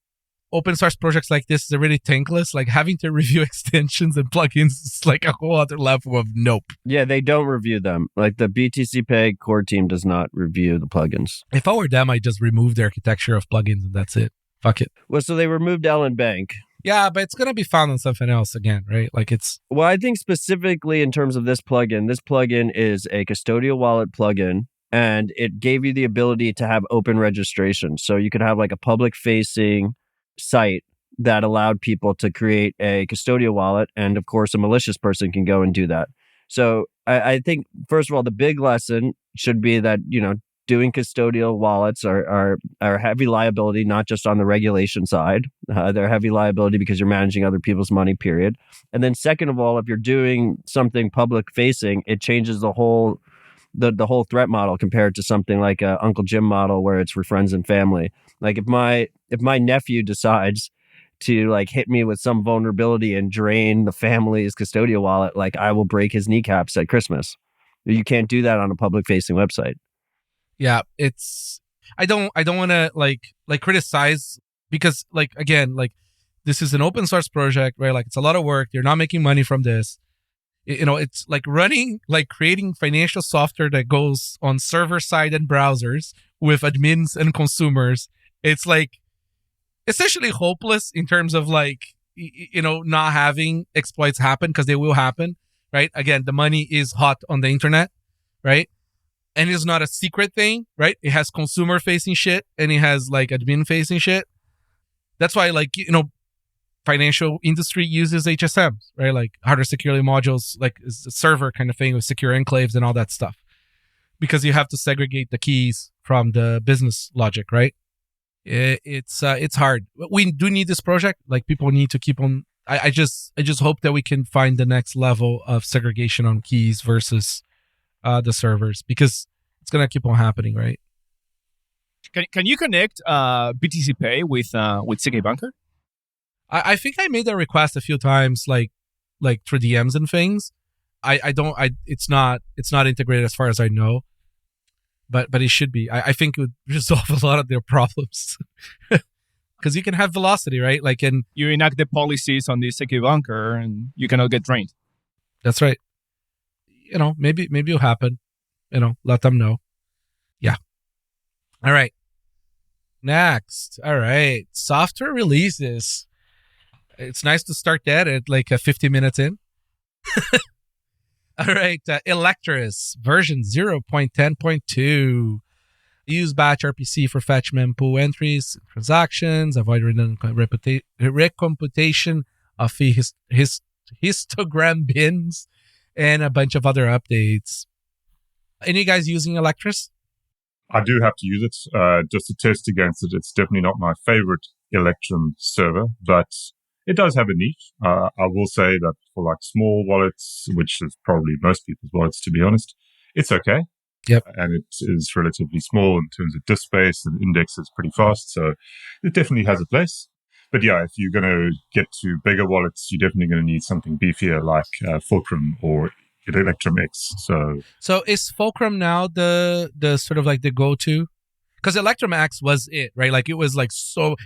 open source projects like this is really thankless. Like having to review extensions and plugins is like a whole other level of nope. Yeah, they don't review them. Like the BTC Pay core team does not review the plugins. If I were them, I'd just remove the architecture of plugins and that's it. Fuck it. Well, so they removed LNbank. Yeah, but it's going to be found on something else again, right? Like it's... Well, I think specifically in terms of this plugin is a custodial wallet plugin, and it gave you the ability to have open registration. So you could have like a public-facing site that allowed people to create a custodial wallet, and of course, a malicious person can go and do that. So I think, first of all, the big lesson should be that, you know, doing custodial wallets are heavy liability, not just on the regulation side. They're heavy liability because you're managing other people's money, period. And then second of all, if you're doing something public facing, it changes the whole threat model compared to something like a Uncle Jim model where it's for friends and family. Like if my nephew decides to like hit me with some vulnerability and drain the family's custodial wallet, like I will break his kneecaps at Christmas. You can't do that on a public facing website. Yeah, it's I don't want to like criticize, because like, again, like this is an open source project, right? Like it's a lot of work. They're not making money from this. It's like creating financial software that goes on server side and browsers with admins and consumers. It's like essentially hopeless in terms of like, not having exploits happen, because they will happen, right? Again, the money is hot on the internet, right? And it's not a secret thing, right? It has consumer facing shit and it has like admin facing shit. That's why, like, financial industry uses HSMs, right? Like hardware security modules, like is a server kind of thing with secure enclaves and all that stuff, because you have to segregate the keys from the business logic, right? It's hard. We do need this project. Like people need to keep on. I just hope that we can find the next level of segregation on keys versus the servers, because it's gonna keep on happening, right? Can you connect BTC Pay with CK Bunker? I think I made that request a few times, like through DMs and things. It's not integrated as far as I know, but it should be. I think it would resolve a lot of their problems, because you can have velocity, right? Like, and you enact the policies on the CK Bunker, and you cannot get drained. That's right. Maybe it'll happen. Let them know. Yeah. All right. Next. All right. Software releases. It's nice to start that at like 50 minutes in. All right. Electrs version 0.10.2. Use batch RPC for fetch mempool entries, transactions, avoid redundant recomputation of histogram bins, and a bunch of other updates. Any guys using Electrs? I do have to use it just to test against it. It's definitely not my favorite Electrum server, but it does have a niche. I will say that for like small wallets, which is probably most people's wallets, to be honest, it's okay. Yep. And it is relatively small in terms of disk space, and index is pretty fast. So it definitely has a place. But yeah, if you're going to get to bigger wallets, you're definitely going to need something beefier like Fulcrum or Electrum X. So is Fulcrum now the sort of like the go-to? Because Electrum X was it, right? Like it was so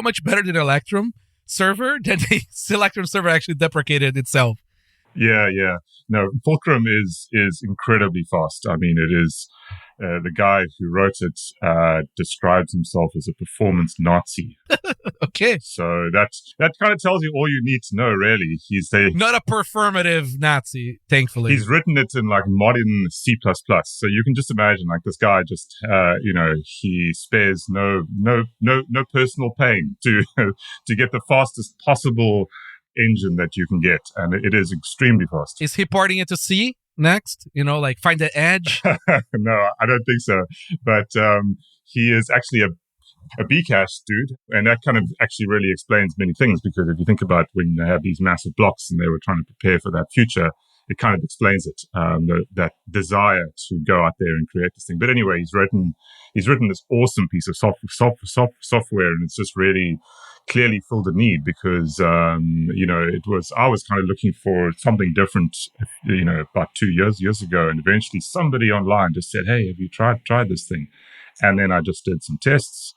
much better than Electrum server that the Electrum server actually deprecated itself. Yeah. No, Fulcrum is incredibly fast. I mean, it is the guy who wrote it describes himself as a performance Nazi. Okay. So that kind of tells you all you need to know, really. He's not a performative Nazi, thankfully. He's written it in like modern C++. So you can just imagine, like, this guy just, he spares no personal pain to get the fastest possible engine that you can get, and it is extremely fast. Is he porting it to C next? Like find the edge? No, I don't think so. But he is actually a Bcache dude, and that kind of actually really explains many things, because if you think about when they have these massive blocks and they were trying to prepare for that future, it kind of explains it, that desire to go out there and create this thing. But anyway, he's written this awesome piece of software, and it's just really clearly filled a need, because I was kind of looking for something different, about 2 years ago, and eventually somebody online just said, "Hey, have you tried this thing?" And then I just did some tests.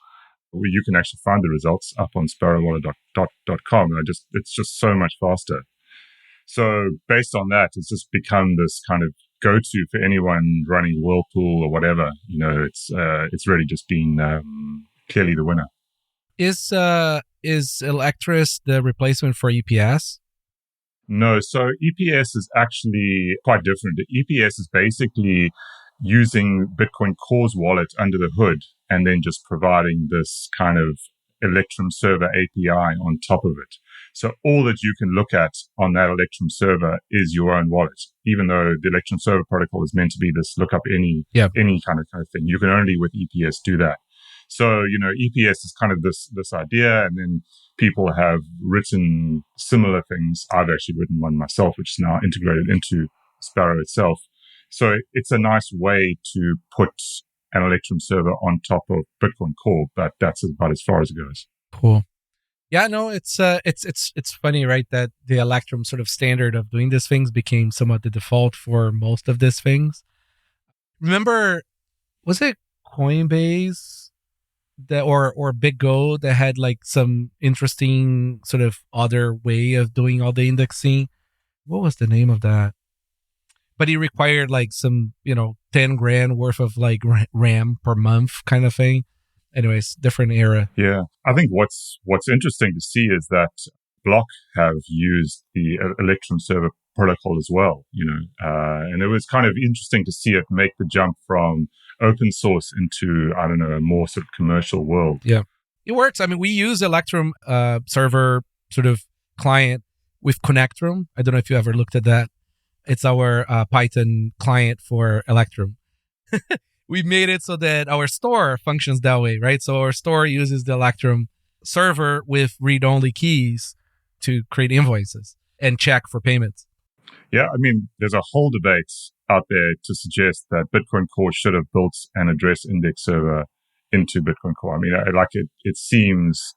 You can actually find the results up on sparrowwallet.com. It's just so much faster. So based on that, it's just become this kind of go-to for anyone running Whirlpool or whatever. It's really just been clearly the winner. Is Electrs the replacement for EPS? No, so EPS is actually quite different. EPS is basically using Bitcoin Core's wallet under the hood and then just providing this kind of Electrum server API on top of it. So all that you can look at on that Electrum server is your own wallet, even though the Electrum server protocol is meant to be this look up any kind of thing. You can only with EPS do that. So, EPS is kind of this idea, and then people have written similar things. I've actually written one myself, which is now integrated into Sparrow itself. So it's a nice way to put an Electrum server on top of Bitcoin Core, but that's about as far as it goes. Cool. Yeah, no, it's funny, right, that the Electrum sort of standard of doing these things became somewhat the default for most of these things. Remember, was it Coinbase or Big Go that had like some interesting sort of other way of doing all the indexing. What was the name of that? But it required like some, 10 grand worth of like RAM per month kind of thing. Anyways, different era. Yeah. I think what's interesting to see is that Block have used the Electrum server protocol as well, and it was kind of interesting to see it make the jump from open source into, I don't know, a more sort of commercial world. Yeah, it works. I mean, we use Electrum server sort of client with Connectrum. I don't know if you ever looked at that. It's our Python client for Electrum. We made it so that our store functions that way, right? So our store uses the Electrum server with read-only keys to create invoices and check for payments. Yeah, I mean, there's a whole debate out there to suggest that Bitcoin Core should have built an address index server into Bitcoin Core. I mean, it seems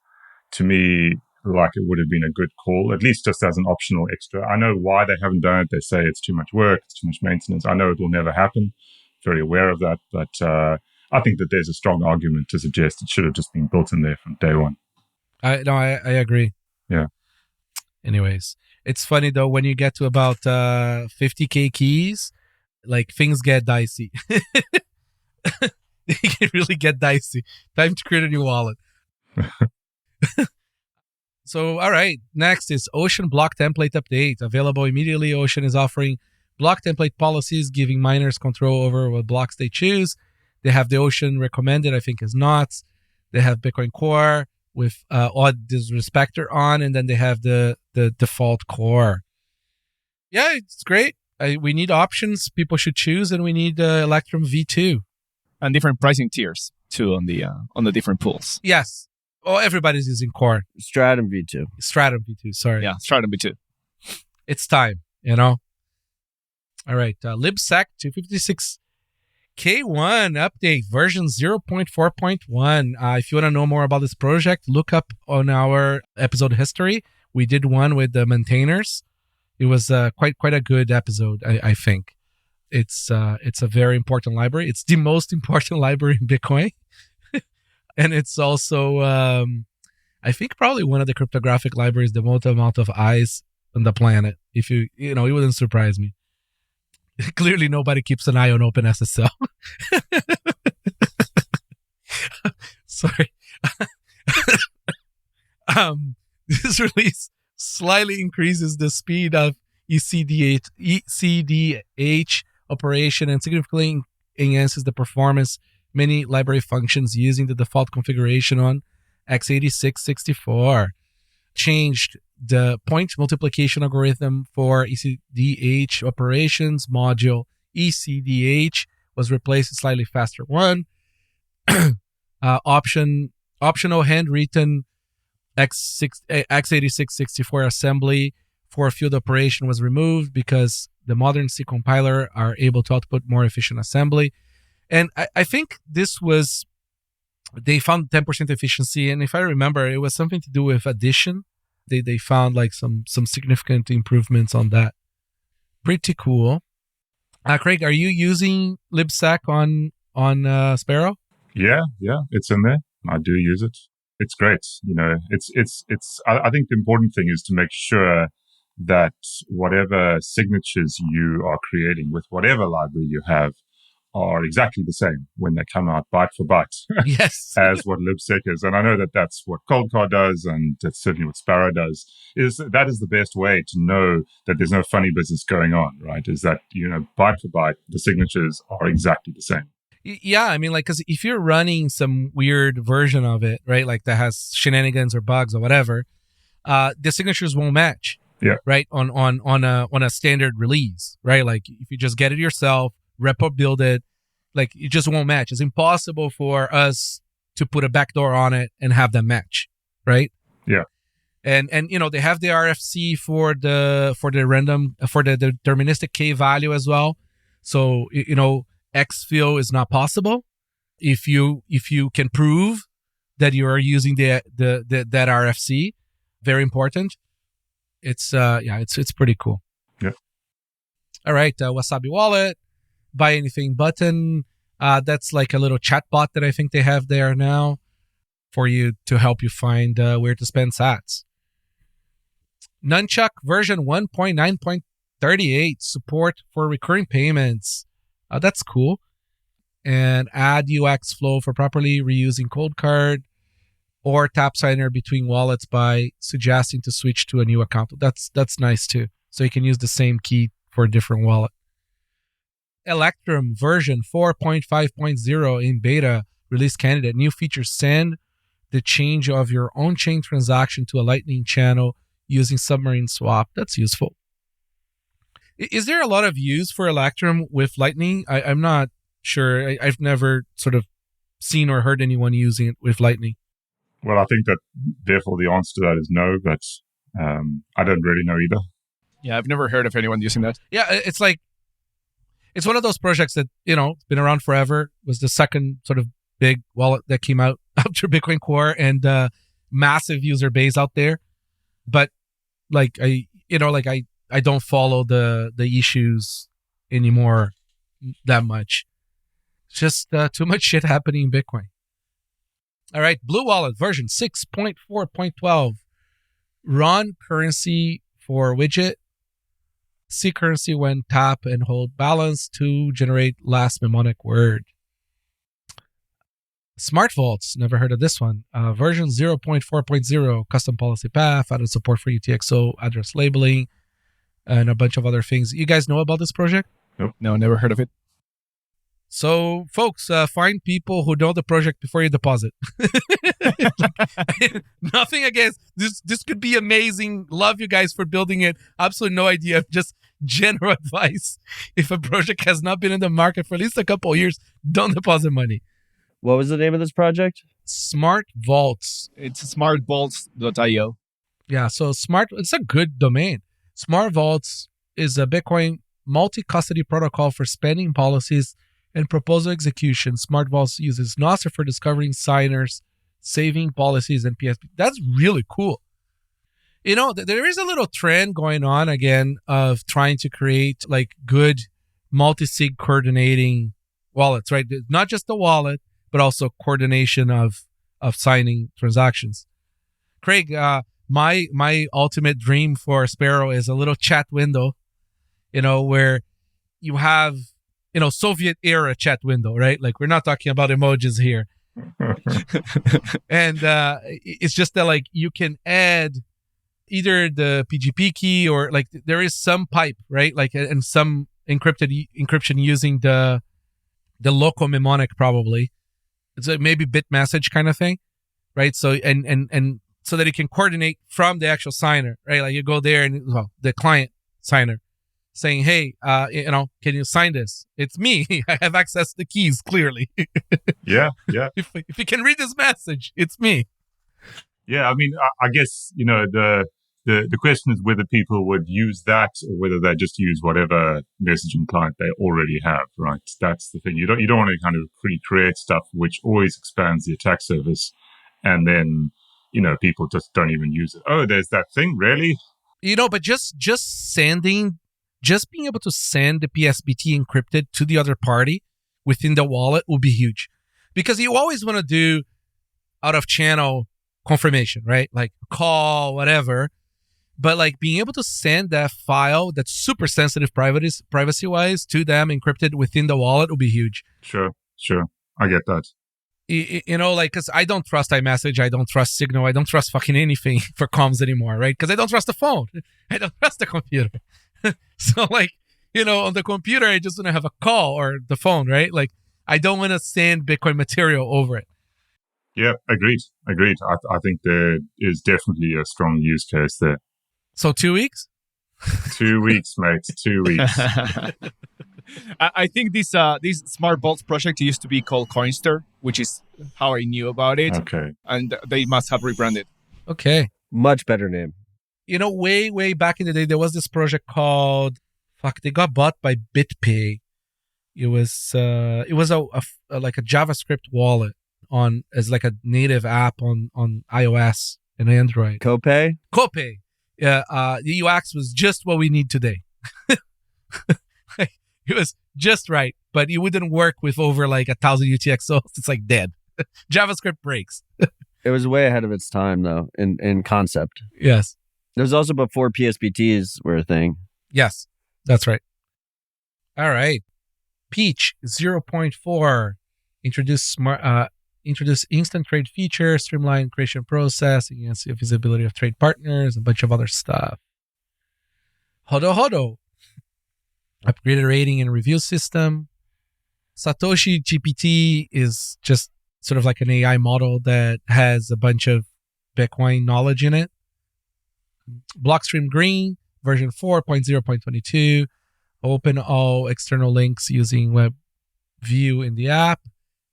to me like it would have been a good call, at least just as an optional extra. I know why they haven't done it. They say it's too much work, it's too much maintenance. I know it will never happen. Very aware of that. But I think that there's a strong argument to suggest it should have just been built in there from day one. I agree. Yeah. Anyways, it's funny though, when you get to about 50K keys, like things get dicey. They can really get dicey. Time to create a new wallet. So, all right. Next is Ocean block template update. Available immediately. Ocean is offering block template policies, giving miners control over what blocks they choose. They have the Ocean recommended, I think is NOTs. They have Bitcoin Core with odd disrespecter on, and then they have the default core. Yeah, it's great. We need options people should choose, and we need Electrum V2. And different pricing tiers too on the different pools. Yes. Oh, everybody's using Core. Stratum V2. Stratum V2, sorry. Yeah, Stratum V2. It's time, All right. libsec 256K1 update, version 0.4.1. If you want to know more about this project, look up on our episode history. We did one with the maintainers. It was quite a good episode, I think. It's a very important library. It's the most important library in Bitcoin. And it's also, I think, probably one of the cryptographic libraries, the most amount of eyes on the planet. If it wouldn't surprise me. Clearly, nobody keeps an eye on OpenSSL. Sorry. This release slightly increases the speed of ECDH operation and significantly enhances the performance many library functions using the default configuration on x86-64. Changed the point multiplication algorithm for ECDH operations. Module ECDH was replaced with slightly faster one. Optional handwritten x86-64 assembly for field operation was removed because the modern C compiler are able to output more efficient assembly. And I think this was, they found 10% efficiency. And if I remember, it was something to do with addition. They found like some significant improvements on that. Pretty cool. Craig, are you using libsec on Sparrow? Yeah, it's in there. I do use it. It's great. I think the important thing is to make sure that whatever signatures you are creating with whatever library you have are exactly the same when they come out byte for byte. Yes. As what libsec is. And I know that that's what Coldcard does, and that's certainly what Sparrow does. That is the best way to know that there's no funny business going on, right? Is that, byte for byte, the signatures are exactly the same. Yeah, I mean, like, because if you're running some weird version of it, right, like that has shenanigans or bugs or whatever, the signatures won't match. Yeah. Right, on a standard release, right? Like if you just get it yourself, repo build it, like it just won't match. It's impossible for us to put a backdoor on it and have them match, right? Yeah. And they have the RFC for the random for the deterministic K value as well. So exfil is not possible if you can prove that you are using that RFC. Very important. It's pretty cool. Yeah. All right, Wasabi Wallet, buy anything button. That's like a little chat bot that I think they have there now. for you to help you find where to spend sats. Nunchuk version 1.9.38 support for recurring payments. That's cool. And add UX flow for properly reusing cold card or tap signer between wallets by suggesting to switch to a new account. That's nice too. So you can use the same key for a different wallet. Electrum version 4.5.0 in beta release candidate. New feature: send the change of your on-chain transaction to a Lightning channel using submarine swap. That's useful. Is there a lot of use for Electrum with Lightning? I'm not sure. I've never sort of seen or heard anyone using it with Lightning. Well, I think that therefore the answer to that is no, but I don't really know either. Yeah, I've never heard of anyone using that. Yeah, it's like, it's one of those projects that, it's been around forever. It was the second sort of big wallet that came out after Bitcoin Core, and massive user base out there. But I don't follow the issues anymore that much. It's just too much shit happening in Bitcoin. All right, BlueWallet version 6.4.12. Run currency for widget. See currency when tap and hold balance to generate last mnemonic word. Smart Vaults, never heard of this one. Version 0.4.0, custom policy path, added support for UTXO, address labeling, and a bunch of other things. You guys know about this project? Nope. No, never heard of it. So, folks, find people who know the project before you deposit. Nothing against this. This could be amazing. Love you guys for building it. Absolutely no idea. Just general advice. If a project has not been in the market for at least a couple of years, don't deposit money. What was the name of this project? Smart Vaults. It's smartboltz.io. Yeah, so it's a good domain. Smart Vaults is a Bitcoin multi-custody protocol for spending policies and proposal execution. Smart Vaults uses Nostr for discovering signers, saving policies, and PSP. That's really cool. There is a little trend going on again of trying to create like good multi-sig coordinating wallets, right? Not just the wallet, but also coordination of signing transactions. Craig, my ultimate dream for Sparrow is a little chat window, where you have, Soviet era chat window, right? Like, we're not talking about emojis here. And it's just that, like, you can add either the PGP key or like there is some pipe, right? Like, and some encryption using the local mnemonic probably. It's like maybe bit message kind of thing, right? So and so that it can coordinate from the actual signer, right? Like you go there and the client signer saying, "Hey, can you sign this? It's me. I have access to the keys clearly." Yeah. If you can read this message, it's me. Yeah, I mean, I guess the question is whether people would use that or whether they just use whatever messaging client they already have, right? That's the thing. You don't want to kind of recreate stuff which always expands the attack surface, and then people just don't even use it. Oh, there's that thing, really? But just being able to send the PSBT encrypted to the other party within the wallet will be huge, because you always want to do out of channel confirmation, right? Like call, whatever. But like being able to send that file that's super sensitive privacy wise to them encrypted within the wallet will be huge. Sure. I get that. Because I don't trust iMessage, I don't trust Signal, I don't trust fucking anything for comms anymore, right? Because I don't trust the phone, I don't trust the computer. So on the computer, I just want to have a call, or the phone, right? Like I don't want to send Bitcoin material over it. Yeah, agreed. I think there is definitely a strong use case there. So 2 weeks? 2 weeks, mate. 2 weeks. I think this Smart Boltz project used to be called Coinster, which is how I knew about it. Okay. And they must have rebranded. Okay. Much better name. Way back in the day, there was this project called, they got bought by BitPay. It was a JavaScript wallet as like a native app on iOS and Android. Copay? Yeah, the UX was just what we need today. It was just right, but it wouldn't work with over like 1,000 UTXOs. It's like dead. JavaScript breaks. It was way ahead of its time, though, in concept. Yes. It was also before PSBTs were a thing. Yes, that's right. All right. Peach 0.4 introduce instant trade feature, streamline creation process, enhance the visibility of trade partners, a bunch of other stuff. Hodl Hodl upgraded rating and review system. SatoshiGPT is just sort of like an AI model that has a bunch of Bitcoin knowledge in it. Blockstream Green version 4.0.22. Open all external links using web view in the app.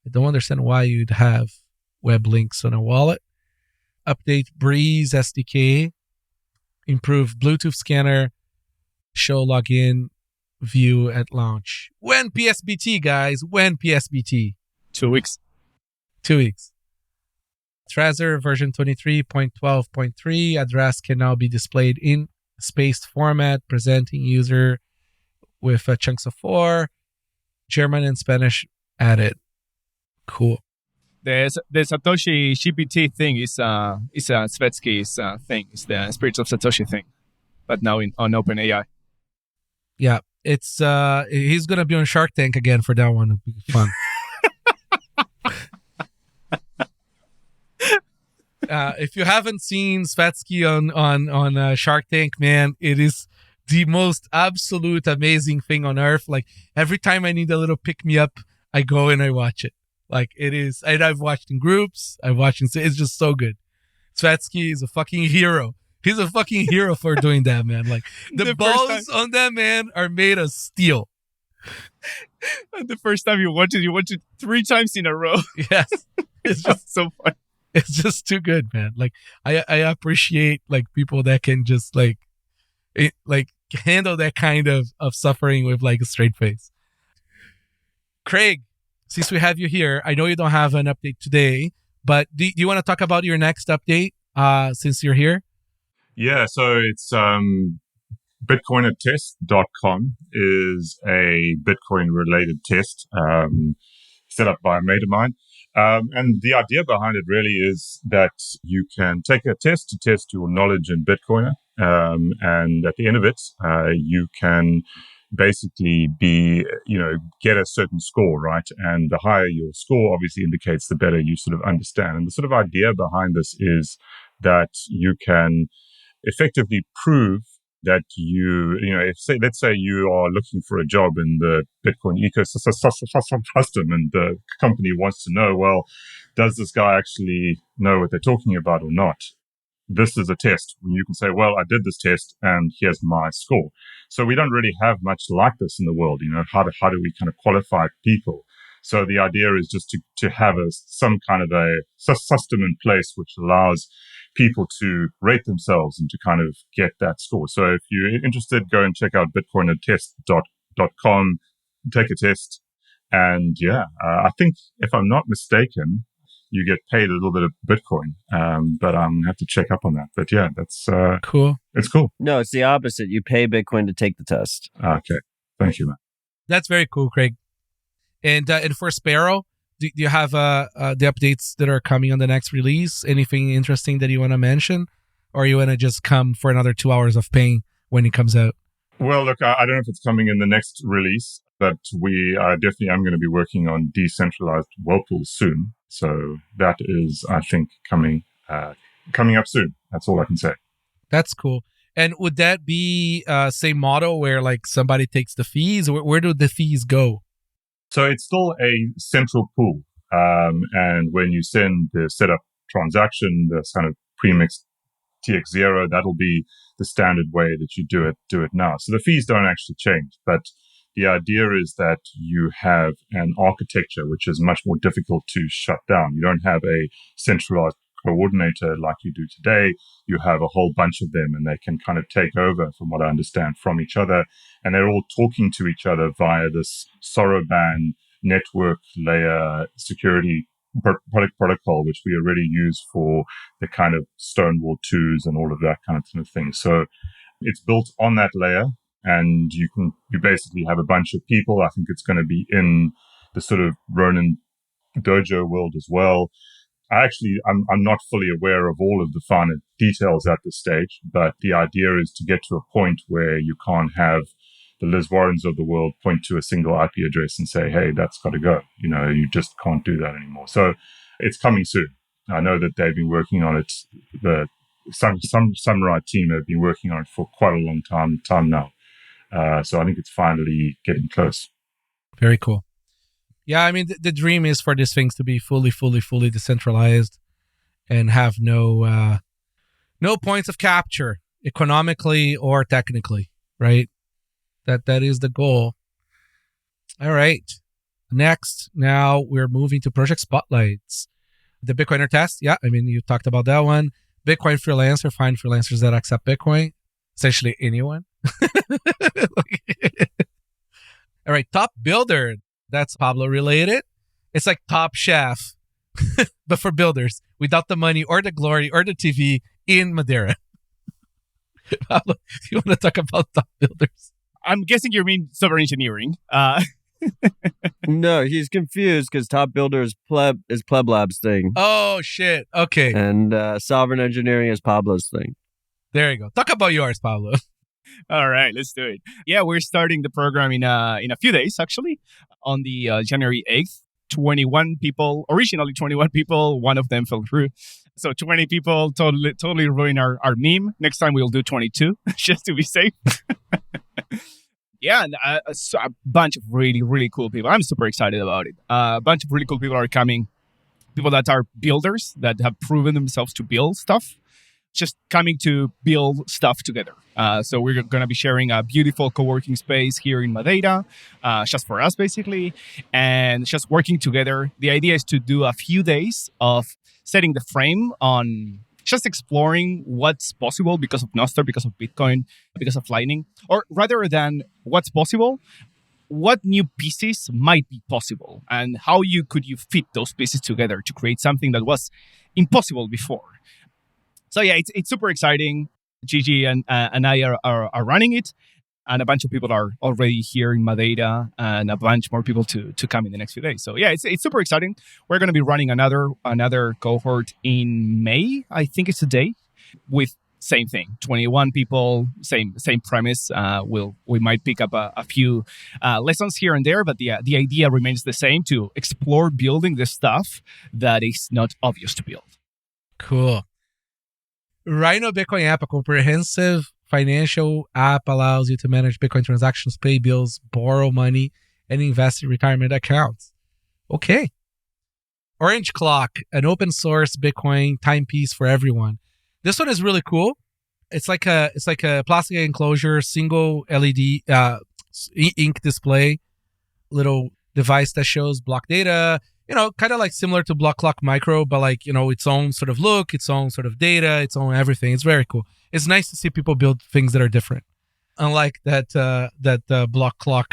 I don't understand why you'd have web links on a wallet. Update Breeze SDK. Improve Bluetooth scanner. Show login view at launch. When PSBT, guys? When PSBT? 2 weeks. 2 weeks. Trezor version 23.12.3. Address can now be displayed in spaced format, presenting user with chunks of 4. German and Spanish added. Cool. The Satoshi GPT thing is Svetsky's thing. It's the Spirits of Satoshi thing, but now on OpenAI. Yeah, it's he's gonna be on Shark Tank again for that one. It'll be fun. If you haven't seen Svetsky on Shark Tank, man, it is the most absolute amazing thing on earth. Like every time I need a little pick me up, I go and I watch it. Like it is, and I've watched in groups. It's just so good. Svetsky is a fucking hero. He's a fucking hero for doing that, man. Like the balls on that man are made of steel. The first time you watch it 3 times in a row. Yes, it's just so fun. It's just too good, man. Like I appreciate like people that can just like handle that kind of suffering with like a straight face. Craig, since we have you here, I know you don't have an update today, but do you want to talk about your next update since you're here? Yeah, so it's bitcoinertest.com is a Bitcoin-related test set up by a mate of mine. And the idea behind it really is that you can take a test to test your knowledge in Bitcoiner. And at the end of it, you can basically get a certain score, right? And the higher your score obviously indicates the better you sort of understand. And the sort of idea behind this is that you can effectively prove that let's say you are looking for a job in the Bitcoin ecosystem and the company wants to know, well, does this guy actually know what they're talking about or not? This is a test when you can say, well, I did this test and here's my score. So we don't really have much like this in the world. How do we kind of qualify people? So the idea is just to have some kind of a system in place which allows people to rate themselves and to kind of get that score. So if you're interested, go and check out bitcoinertest.com, take a test. And I think if I'm not mistaken, you get paid a little bit of Bitcoin, but I'm have to check up on that. But yeah, that's cool. It's cool. No, it's the opposite. You pay Bitcoin to take the test. Okay, thank you, man. That's very cool, Craig. And for Sparrow, do you have the updates that are coming on the next release? Anything interesting that you want to mention, or you want to just come for another 2 hours of pain when it comes out? Well, look, I don't know if it's coming in the next release, but we definitely am going to be working on decentralized whirlpools soon. So that is, I think, coming up soon. That's all I can say. That's cool. And would that be same model where like somebody takes the fees? Where do the fees go? So it's still a central pool. And when you send the setup transaction, the kind of premixed TX0, that'll be the standard way that you do it now. So the fees don't actually change, but the idea is that you have an architecture which is much more difficult to shut down. You don't have a centralized coordinator like you do today. You have a whole bunch of them and they can kind of take over, from what I understand, from each other. And they're all talking to each other via this Soroban network layer security protocol, which we already use for the kind of Stonewall 2s and all of that kind of thing. So it's built on that layer. And you basically have a bunch of people. I think it's going to be in the sort of Ronin Dojo world as well. I'm not fully aware of all of the finer details at this stage, but the idea is to get to a point where you can't have the Liz Warrens of the world point to a single IP address and say, hey, that's got to go. You just can't do that anymore. So it's coming soon. I know that they've been working on it. The Samurai team have been working on it for quite a long time now. So I think it's finally getting close. Very cool. Yeah, I mean, the dream is for these things to be fully decentralized and have no points of capture economically or technically, right? That is the goal. All right. Next, now we're moving to project spotlights. The Bitcoiner test. Yeah, I mean, you talked about that one. Bitcoin freelancer, find freelancers that accept Bitcoin. Essentially anyone. All right, TopBuilder. That's Pablo related. It's like Top Chef, but for builders without the money or the glory or the TV in Madeira. Pablo, you want to talk about TopBuilders? I'm guessing you mean software engineering. No, he's confused because TopBuilder is Pleb Lab's thing. Oh, shit. Okay. And sovereign engineering is Pablo's thing. There you go. Talk about yours, Pablo. All right, let's do it. Yeah, we're starting the program in a few days, actually, on the January 8th. 21 people, originally 21 people, one of them fell through. So 20 people totally ruined our meme. Next time we'll do 22, just to be safe. Yeah, and a bunch of really, really cool people. I'm super excited about it. A bunch of really cool people are coming. People that are builders, that have proven themselves to build stuff. Just coming to build stuff together. So we're going to be sharing a beautiful co-working space here in Madeira, just for us, basically, and just working together. The idea is to do a few days of setting the frame on just exploring what's possible because of Nostr, because of Bitcoin, because of Lightning, or rather than what's possible, what new pieces might be possible and how could you fit those pieces together to create something that was impossible before. So yeah, it's super exciting. Gigi and I are running it, and a bunch of people are already here in Madeira, and a bunch more people to come in the next few days. So yeah, it's super exciting. We're going to be running another cohort in May. I think it's a day with same thing, 21 people, same premise. We might pick up a few lessons here and there, but the idea remains the same: to explore building the stuff that is not obvious to build. Cool. Rhino Bitcoin App, a comprehensive financial app, allows you to manage Bitcoin transactions, pay bills, borrow money, and invest in retirement accounts. Okay. Orange Clock, an open source Bitcoin timepiece for everyone. This one is really cool. It's like a plastic enclosure, single LED ink display, little device that shows block data. Kind of like similar to Block Clock Micro, but its own sort of look, its own sort of data, its own everything. It's very cool. It's nice to see people build things that are different, unlike that Block Clock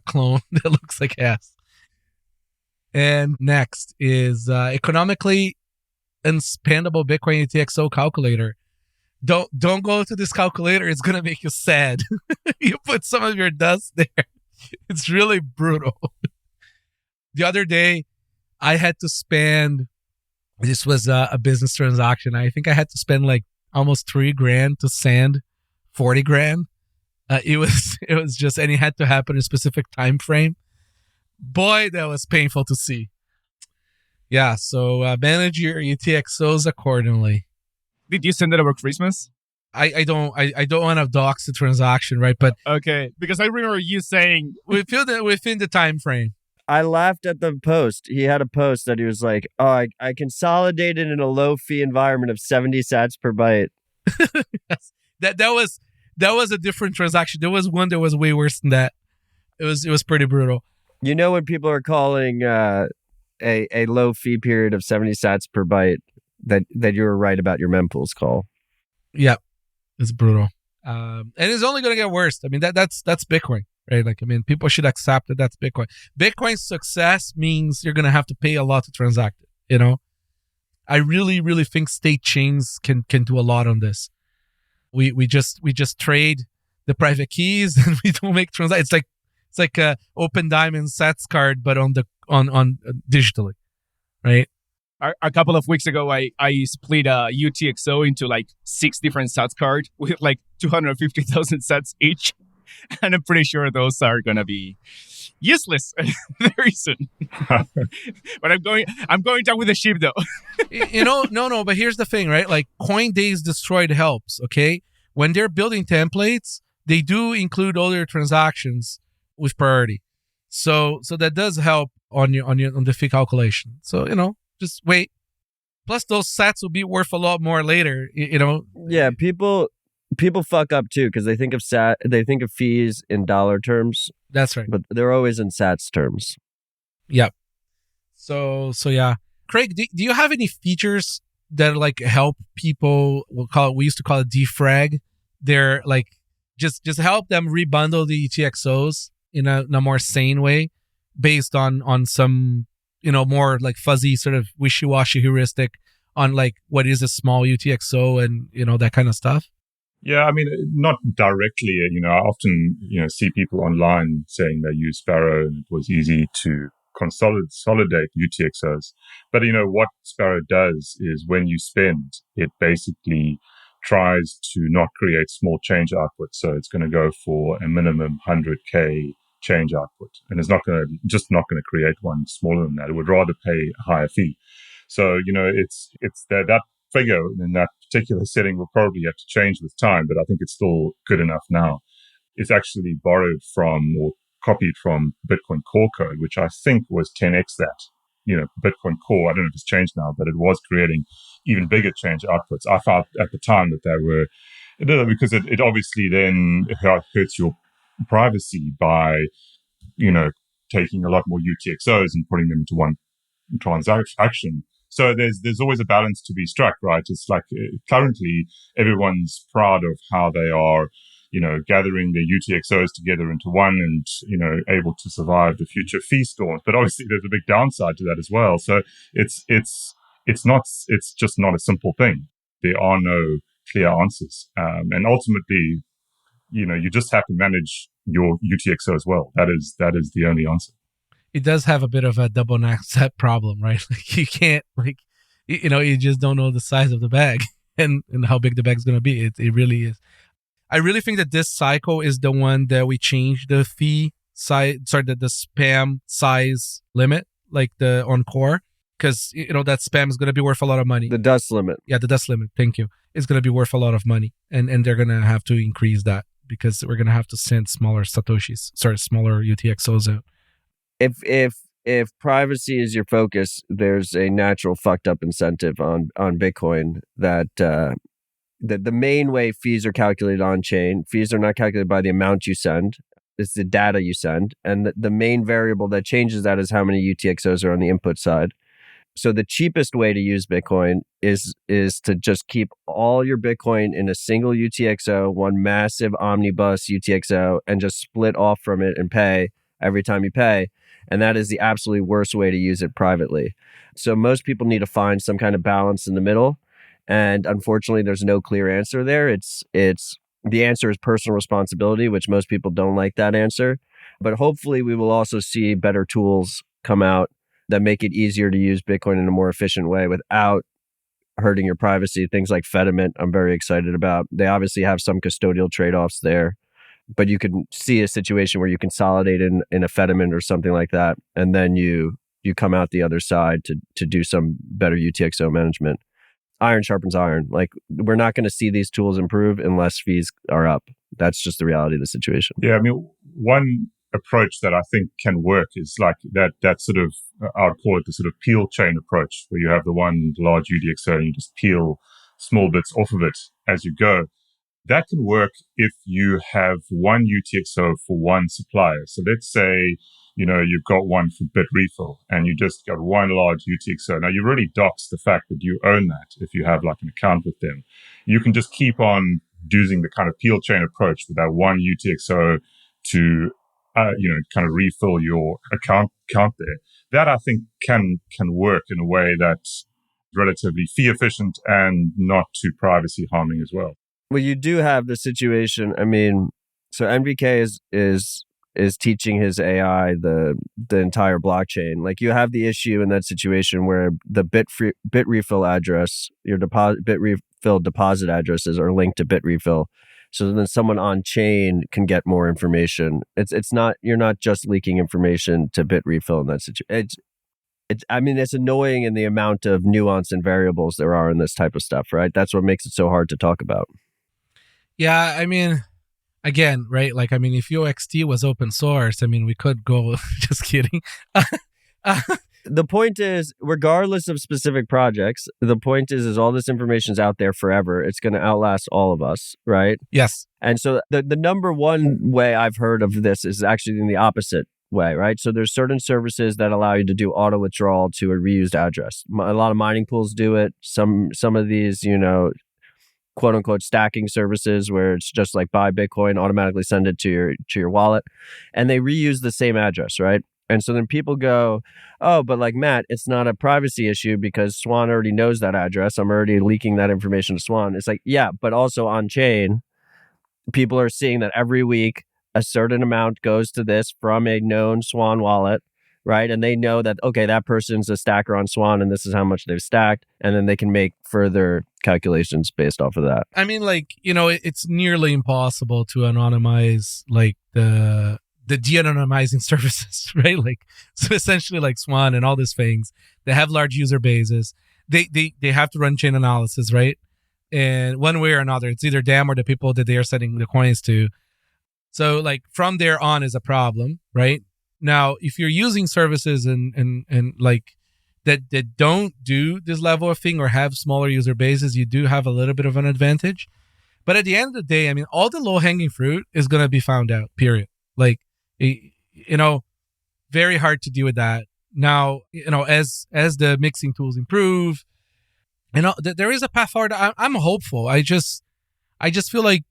clone that looks like ass. And next is economically unspendable Bitcoin UTXO calculator. Don't go to this calculator. It's gonna make you sad. You put some of your dust there. It's really brutal. The other day, I had to spend, this was a business transaction. I think I had to spend like almost $3,000 to sand 40 grand. It was just, and it had to happen in a specific time frame. Boy, that was painful to see. Yeah, so manage your UTXOs accordingly. Did you send it over Christmas? I don't want to dox the transaction, right? But okay, because I remember you saying within the time frame. I laughed at the post. He had a post that he was like, "Oh, I consolidated in a low fee environment of 70 sats per byte." Yes. That was a different transaction. There was one that was way worse than that. It was pretty brutal. When people are calling a low fee period of 70 sats per byte, that you were right about your mempools call. Yeah, it's brutal, and it's only going to get worse. I mean, that's Bitcoin. Right? People should accept that that's Bitcoin. Bitcoin's success means you're going to have to pay a lot to transact it, I really, really think state chains can do a lot on this. We just trade the private keys and we don't make transactions. It's like a Open Diamond Sats card, but on digitally, right? A couple of weeks ago, I split a UTXO into like 6 different sats cards with like 250,000 sats each. And I'm pretty sure those are going to be useless very soon. But I'm going down with the ship though. No, but here's the thing, right? Like CoinDays destroyed helps, okay? When they're building templates, they do include all their transactions with priority. So that does help on the fee calculation. So, just wait. Plus those sats will be worth a lot more later, Yeah, people fuck up too because they think of fees in dollar terms. That's right. But they're always in sats terms. Yep. So yeah. Craig, do you have any features that like help people, we used to call it defrag? They're like just help them rebundle the UTXOs in a more sane way based on some, more like fuzzy sort of wishy-washy heuristic on like what is a small UTXO and, that kind of stuff? Yeah, I mean, not directly. I often, see people online saying they use Sparrow and it was easy to consolidate UTXOs. But, what Sparrow does is when you spend, it basically tries to not create small change output. So it's going to go for a minimum 100K change output. And it's not going to create one smaller than that. It would rather pay a higher fee. So, it's that figure in that particular setting will probably have to change with time, but I think it's still good enough now. It's actually borrowed from or copied from Bitcoin Core code, which I think was 10x that. Bitcoin Core, I don't know if it's changed now, but it was creating even bigger change outputs. I thought at the time that they were, because it obviously then hurts your privacy by, taking a lot more UTXOs and putting them into one transaction. So there's always a balance to be struck, right? It's like currently everyone's proud of how they are, gathering their UTXOs together into one and, able to survive the future fee storms. But obviously there's a big downside to that as well. So it's just not a simple thing. There are no clear answers. And ultimately, you just have to manage your UTXO as well. That is the only answer. It does have a bit of a double knapsack problem, right? Like you can't, you just don't know the size of the bag and how big the bag's going to be. It really is. I really think that this cycle is the one that we changed the fee size, the spam size limit, like the on core, because, that spam is going to be worth a lot of money. The dust limit. Yeah, the dust limit. Thank you. It's going to be worth a lot of money. And they're going to have to increase that because we're going to have to send smaller UTXOs out. If privacy is your focus, there's a natural fucked up incentive on Bitcoin that the main way fees are calculated on chain. Fees are not calculated by the amount you send. It's the data you send. And the main variable that changes that is how many UTXOs are on the input side. So the cheapest way to use Bitcoin is to just keep all your Bitcoin in a single UTXO, one massive omnibus UTXO, and just split off from it and pay every time you pay. And that is the absolutely worst way to use it privately. So most people need to find some kind of balance in the middle. And unfortunately, there's no clear answer there. It's the answer is personal responsibility, which most people don't like that answer. But hopefully we will also see better tools come out that make it easier to use Bitcoin in a more efficient way without hurting your privacy. Things like Fediment, I'm very excited about. They obviously have some custodial trade-offs there, but you can see a situation where you consolidate in a Fediment or something like that, and then you come out the other side to do some better UTXO management. Iron sharpens iron. Like, we're not going to see these tools improve unless fees are up. That's just the reality of the situation. Yeah, I mean, one approach that I think can work is like that sort of, I would call it the sort of peel chain approach, where you have the one large UTXO and you just peel small bits off of it as you go. That can work if you have one UTXO for one supplier. So let's say, you've got one for Bitrefill and you just got one large UTXO. Now, you really dox the fact that you own that if you have like an account with them. You can just keep on using the kind of peel chain approach with that one UTXO to, kind of refill your account there. That I think can work in a way that's relatively fee efficient and not too privacy harming as well. Well, you do have the situation. I mean, so NDK is teaching his AI the entire blockchain. Like you have the issue in that situation where the bit refill address, your bit refill deposit addresses are linked to bit refill. So then someone on chain can get more information. It's not, you're not just leaking information to bit refill in that situation. It's annoying in the amount of nuance and variables there are in this type of stuff, right? That's what makes it so hard to talk about. Yeah, I mean, again, right? Like, I mean, if UTXO was open source, I mean, we could go, just kidding. The point is, regardless of specific projects, the point is all this information's out there forever. It's going to outlast all of us, right? Yes. And so the number one way I've heard of this is actually in the opposite way, right? So there's certain services that allow you to do auto withdrawal to a reused address. A lot of mining pools do it. Some of these, quote unquote stacking services where it's just like buy Bitcoin, automatically send it to your wallet, and they reuse the same address, right? And so then people go, oh, but like Matt, it's not a privacy issue because Swan already knows that address. I'm already leaking that information to Swan. It's like, yeah, but also on chain, people are seeing that every week a certain amount goes to this from a known Swan wallet, right? And they know that, okay, that person's a stacker on Swan and this is how much they've stacked. And then they can make further calculations based off of that. I mean, like, it's nearly impossible to anonymize like the de-anonymizing services, right? Like, so essentially like Swan and all these things, they have large user bases. They have to run chain analysis, right? And one way or another, it's either them or the people that they are sending the coins to. So like from there on is a problem, right? Now, if you're using services and like that don't do this level of thing or have smaller user bases, you do have a little bit of an advantage. But at the end of the day, I mean, all the low-hanging fruit is going to be found out, period. Like, very hard to deal with that. Now, as the mixing tools improve, there is a path forward. I'm hopeful. I just feel like,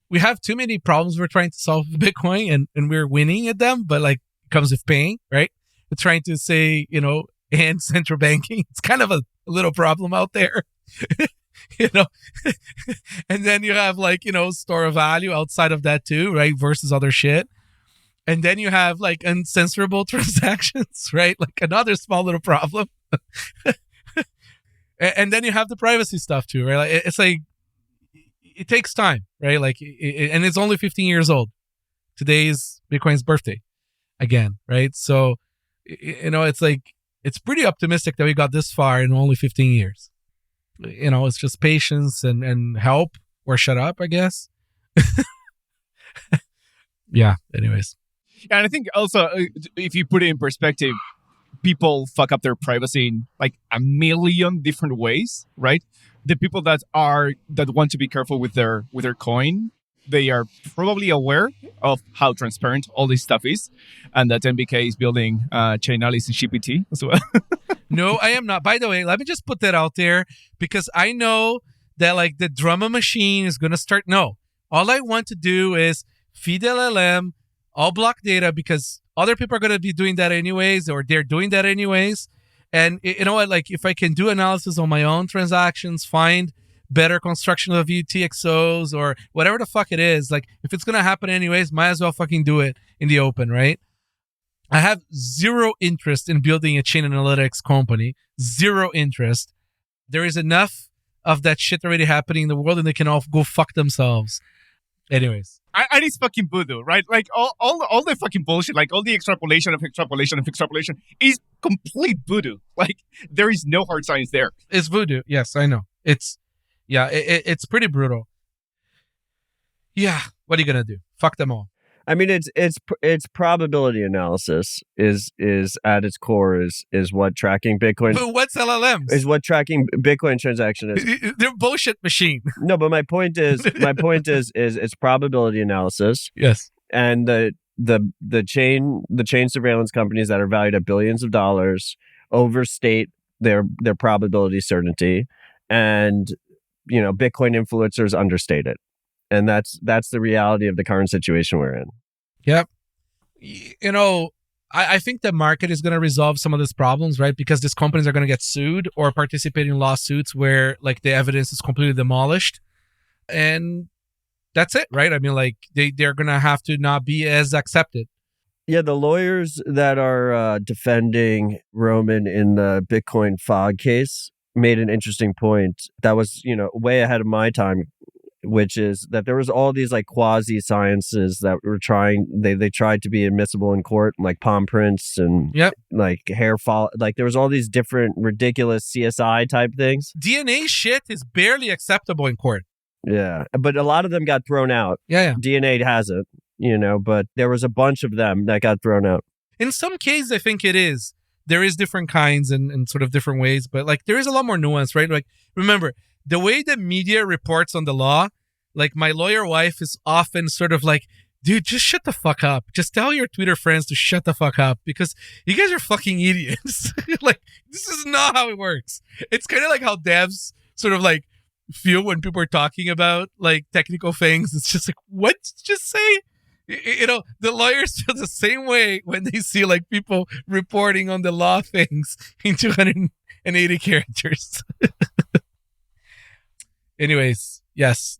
we have too many problems we're trying to solve with Bitcoin and we're winning at them, but like it comes with pain, right? We're trying to say, and central banking. It's kind of a little problem out there. And then you have like, store of value outside of that too, right? Versus other shit. And then you have like uncensorable transactions, right? Like another small little problem. And then you have the privacy stuff too, right? Like it's like, it takes time, right? Like, and it's only 15 years old. Today is Bitcoin's birthday again, right? So, it's like, it's pretty optimistic that we got this far in only 15 years. It's just patience and help or shut up, I guess. Yeah, anyways. And I think also, if you put it in perspective, people fuck up their privacy in like a million different ways, right? The people that want to be careful with their coin, they are probably aware of how transparent all this stuff is, and that NDK is building Chainalysis.GPT as well. No, I am not. By the way, let me just put that out there because I know that like the drama machine is going to start. No, all I want to do is feed LLM all block data because other people are going to be doing that anyways, or they're doing that anyways. And you know what? Like, if I can do analysis on my own transactions, find better construction of UTXOs or whatever the fuck it is, like, if it's going to happen anyways, might as well fucking do it in the open, right? I have zero interest in building a chain analytics company. Zero interest. There is enough of that shit already happening in the world and they can all go fuck themselves. Anyways. And it's fucking voodoo, right? Like all the fucking bullshit, like all the extrapolation is complete voodoo. Like there is no hard science there. It's voodoo. Yes, I know. It's pretty brutal. Yeah. What are you going to do? Fuck them all. I mean, it's probability analysis is at its core is what tracking Bitcoin. But what's LLMs? Is what tracking Bitcoin transaction is. They're a bullshit machine. No, but my point is it's probability analysis. Yes. And the chain surveillance companies that are valued at billions of dollars overstate their probability certainty, and Bitcoin influencers understate it. And that's the reality of the current situation we're in. Yep. I think the market is going to resolve some of these problems, right? Because these companies are going to get sued or participate in lawsuits where like the evidence is completely demolished. And that's it, right? I mean, like they're gonna have to not be as accepted. Yeah, the lawyers that are defending Roman in the Bitcoin FOG case made an interesting point that was, way ahead of my time, which is that there was all these like quasi sciences that were they tried to be admissible in court, like palm prints and like hair fall. Like there was all these different ridiculous CSI type things. DNA shit is barely acceptable in court. Yeah, but a lot of them got thrown out. Yeah. DNA hasn't, but there was a bunch of them that got thrown out. In some cases, I think it is. There is different kinds and sort of different ways, but like there is a lot more nuance, right? Like remember, the way the media reports on the law, like my lawyer wife is often sort of like, dude, just shut the fuck up. Just tell your Twitter friends to shut the fuck up because you guys are fucking idiots. Like, this is not how it works. It's kind of like how devs sort of like feel when people are talking about like technical things. It's just like, what did you just say? The lawyers feel the same way when they see like people reporting on the law things in 280 characters. Anyways, yes,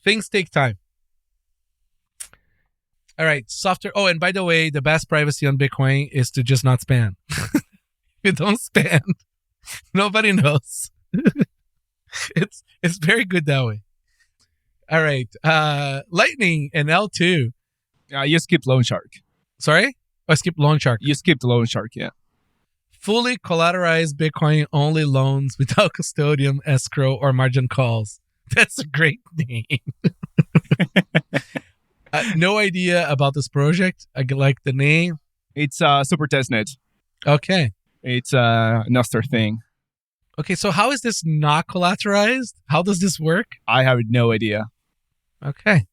things take time. All right, software. Oh, and by the way, the best privacy on Bitcoin is to just not spam. If you don't spam, nobody knows. It's very good that way. All right, Lightning and L2. You skipped Loan Shark. Sorry? I skipped Loan Shark. You skipped Loan Shark, yeah. Fully collateralized Bitcoin only loans without custodian, escrow, or margin calls. That's a great name. No idea about this project. I like the name. It's super testnet. Okay. It's a Nostr thing. Okay, so how is this not collateralized? How does this work? I have no idea. Okay.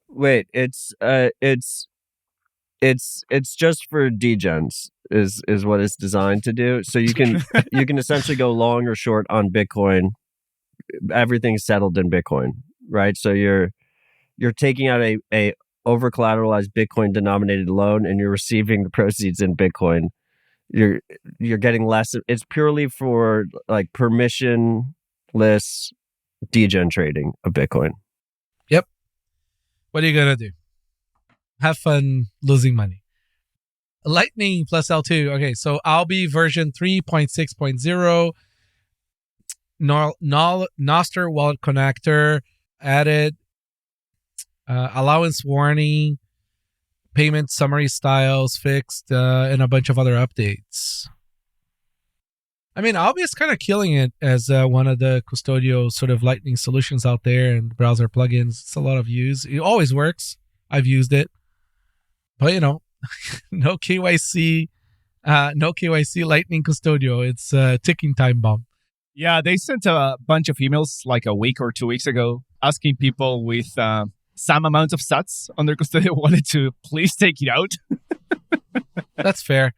Wait, it's just for degens is what it's designed to do. So you can essentially go long or short on Bitcoin. Everything's settled in Bitcoin, right? So you're taking out a over collateralized Bitcoin denominated loan and you're receiving the proceeds in Bitcoin. You're getting less. It's purely for like permissionless degen trading of Bitcoin. Yep. What are you gonna do? Have fun losing money. Lightning plus L2. Okay, so Alby version 3.6.0. Nostr Wallet connector added. Allowance warning. Payment summary styles fixed, and a bunch of other updates. I mean, Alby is kind of killing it as one of the custodial sort of Lightning solutions out there and browser plugins. It's a lot of use. It always works. I've used it. But, no KYC, Lightning custodial. It's a ticking time bomb. Yeah, they sent a bunch of emails like a week or 2 weeks ago asking people with some amount of sats on their custodial wallet to please take it out. That's fair.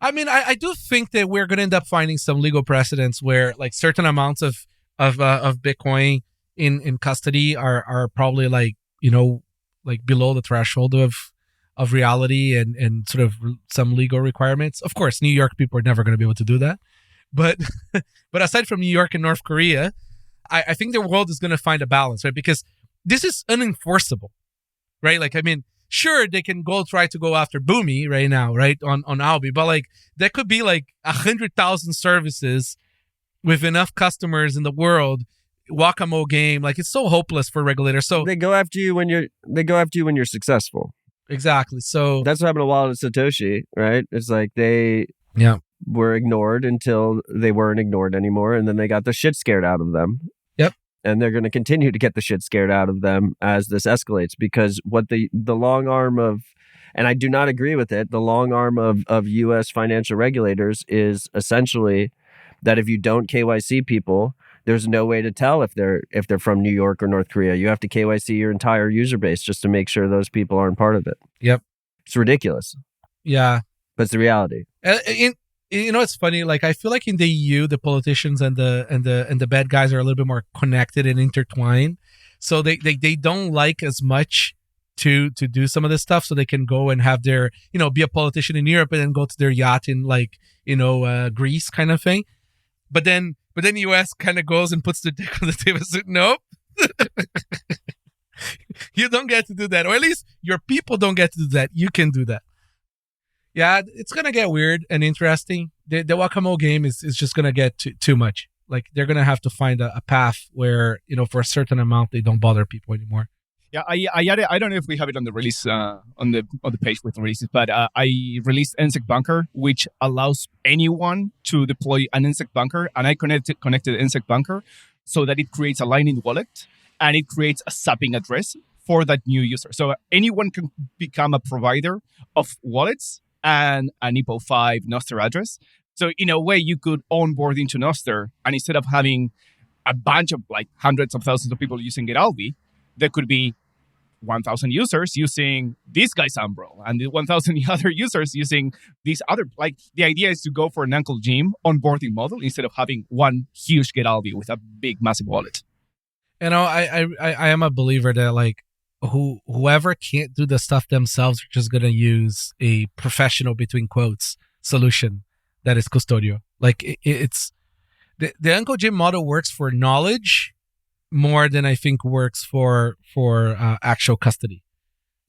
I mean, I do think that we're going to end up finding some legal precedents where like certain amounts of Bitcoin in custody are probably like below the threshold of reality and sort of some legal requirements. Of course, New York people are never going to be able to do that. But aside from New York and North Korea, I think the world is going to find a balance, right? Because this is unenforceable, right? Like, I mean, sure, they can try to go after Boomi right now, right, on Alby, but like that could be like 100,000 services with enough customers in the world, whack-a-mole game. Like it's so hopeless for regulators. So they go after you when you're successful. Exactly. So that's what happened to Wallet of Satoshi, right? It's like they were ignored until they weren't ignored anymore, and then they got the shit scared out of them. Yep. And they're going to continue to get the shit scared out of them as this escalates, because what the long arm of, and I do not agree with it, the long arm of U.S. financial regulators is essentially that if you don't KYC people, there's no way to tell if they're from New York or North Korea. You have to KYC your entire user base just to make sure those people aren't part of it. Yep. It's ridiculous. Yeah. But it's the reality. It's funny. Like I feel like in the EU, the politicians and the bad guys are a little bit more connected and intertwined. So they don't like as much to do some of this stuff, so they can go and have their be a politician in Europe and then go to their yacht in Greece kind of thing. But then the US kind of goes and puts the dick on the table and says, nope. You don't get to do that. Or at least your people don't get to do that. You can do that. Yeah, it's going to get weird and interesting. The Whack-A-Mole game is just going to get too much. Like, they're going to have to find a path where, for a certain amount, they don't bother people anymore. Yeah, I don't know if we have it on the release on the page with releases, but I released NSEC Bunker, which allows anyone to deploy an NSEC Bunker, and I connected NSEC Bunker so that it creates a Lightning wallet and it creates a zapping address for that new user. So anyone can become a provider of wallets and an IPO 5 Nostr address. So in a way, you could onboard into Nostr, and instead of having a bunch of like hundreds of thousands of people using Alby, there could be 1,000 users using this guy's Umbro, and the 1,000 other users using these other. Like, the idea is to go for an Uncle Jim onboarding model instead of having one huge Alby with a big, massive wallet. I am a believer that like whoever can't do the stuff themselves are just gonna use a professional, between quotes, solution that is custodial. Like it's the Uncle Jim model works for knowledge more than I think works for actual custody.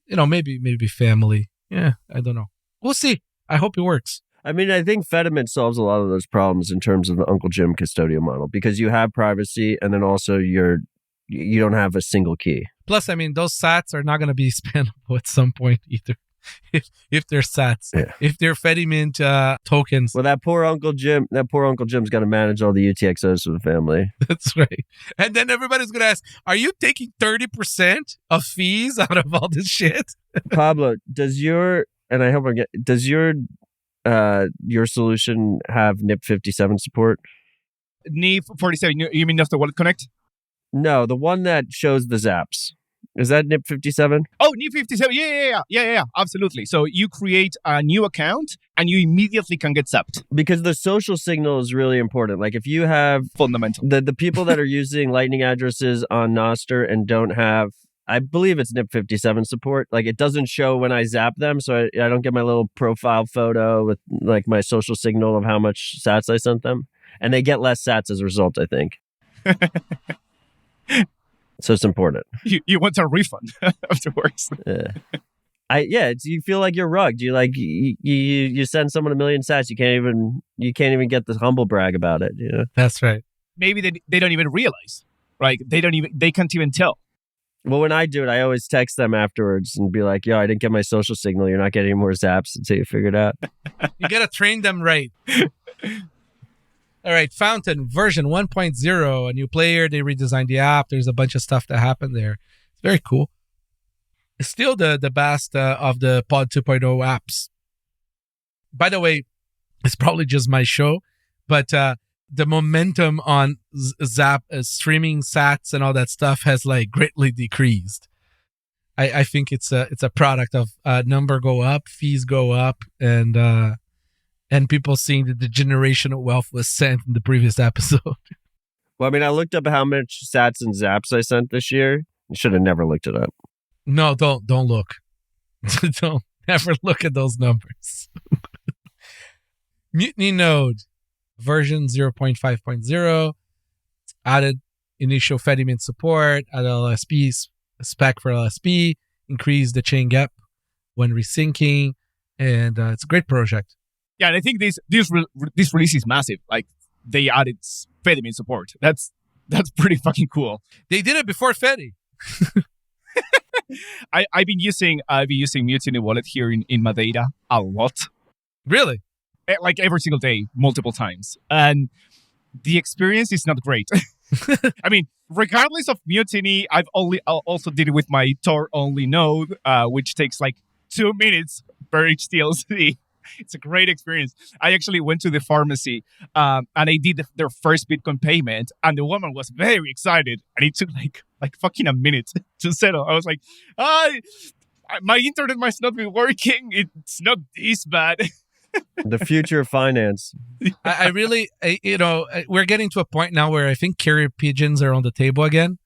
Maybe family. Yeah, I don't know. We'll see. I hope it works. I mean, I think Fedimint solves a lot of those problems in terms of the Uncle Jim custodial model, because you have privacy, and then also you don't have a single key. Plus, I mean, those sats are not going to be spendable at some point either. If they're sats, yeah. If they're Fedimint tokens. Well, that poor Uncle Jim's got to manage all the UTXOs for the family. That's right. And then everybody's going to ask, are you taking 30% of fees out of all this shit? Pablo, does your solution have NIP57 support? NIP47, you mean Nostr Wallet Connect? No, the one that shows the zaps. Is that NIP57? Oh, NIP57. Yeah, absolutely. So you create a new account and you immediately can get zapped. Because the social signal is really important. Like, if you have fundamental, the people that are using Lightning addresses on Nostr and don't have, I believe it's NIP57 support. Like, it doesn't show when I zap them, so I don't get my little profile photo with like my social signal of how much sats I sent them. And they get less sats as a result, I think. So it's important. You want a refund afterwards. Yeah. You feel like you're rugged. You like you send someone 1 million sats, you can't even get the humble brag about it. That's right. Maybe they don't even realize. Right? They can't even tell. Well, when I do it, I always text them afterwards and be like, "Yo, I didn't get my social signal. You're not getting any more zaps until you figure it out." You gotta train them right. All right, Fountain version 1.0, a new player. They redesigned the app. There's a bunch of stuff that happened there. It's very cool. It's still the best of the Pod 2.0 apps. By the way, it's probably just my show, but the momentum on Zap streaming sats and all that stuff has like greatly decreased. I think it's a product of number go up, fees go up, and people seeing that the generational wealth was sent in the previous episode. Well, I mean, I looked up how much sats and zaps I sent this year. I should have never looked it up. No, don't look. Don't ever look at those numbers. Mutiny Node version 0.5.0 added initial Fedimint support, added LSP, spec for LSP, increased the chain gap when resyncing, and it's a great project. Yeah, and I think this release is massive. Like, they added Fedimint support. That's pretty fucking cool. They did it before Fedi. I've been using Mutiny Wallet here in Madeira a lot. Really? Like every single day, multiple times. And the experience is not great. I mean, regardless of Mutiny, I've also did it with my Tor-only node, which takes like 2 minutes per each TLC. It's a great experience. I actually went to the pharmacy and I did their first Bitcoin payment, and the woman was very excited, and it took like fucking a minute to settle. I was like, my internet must not be working. It's not this bad. The future of finance. I really, we're getting to a point now where I think carrier pigeons are on the table again.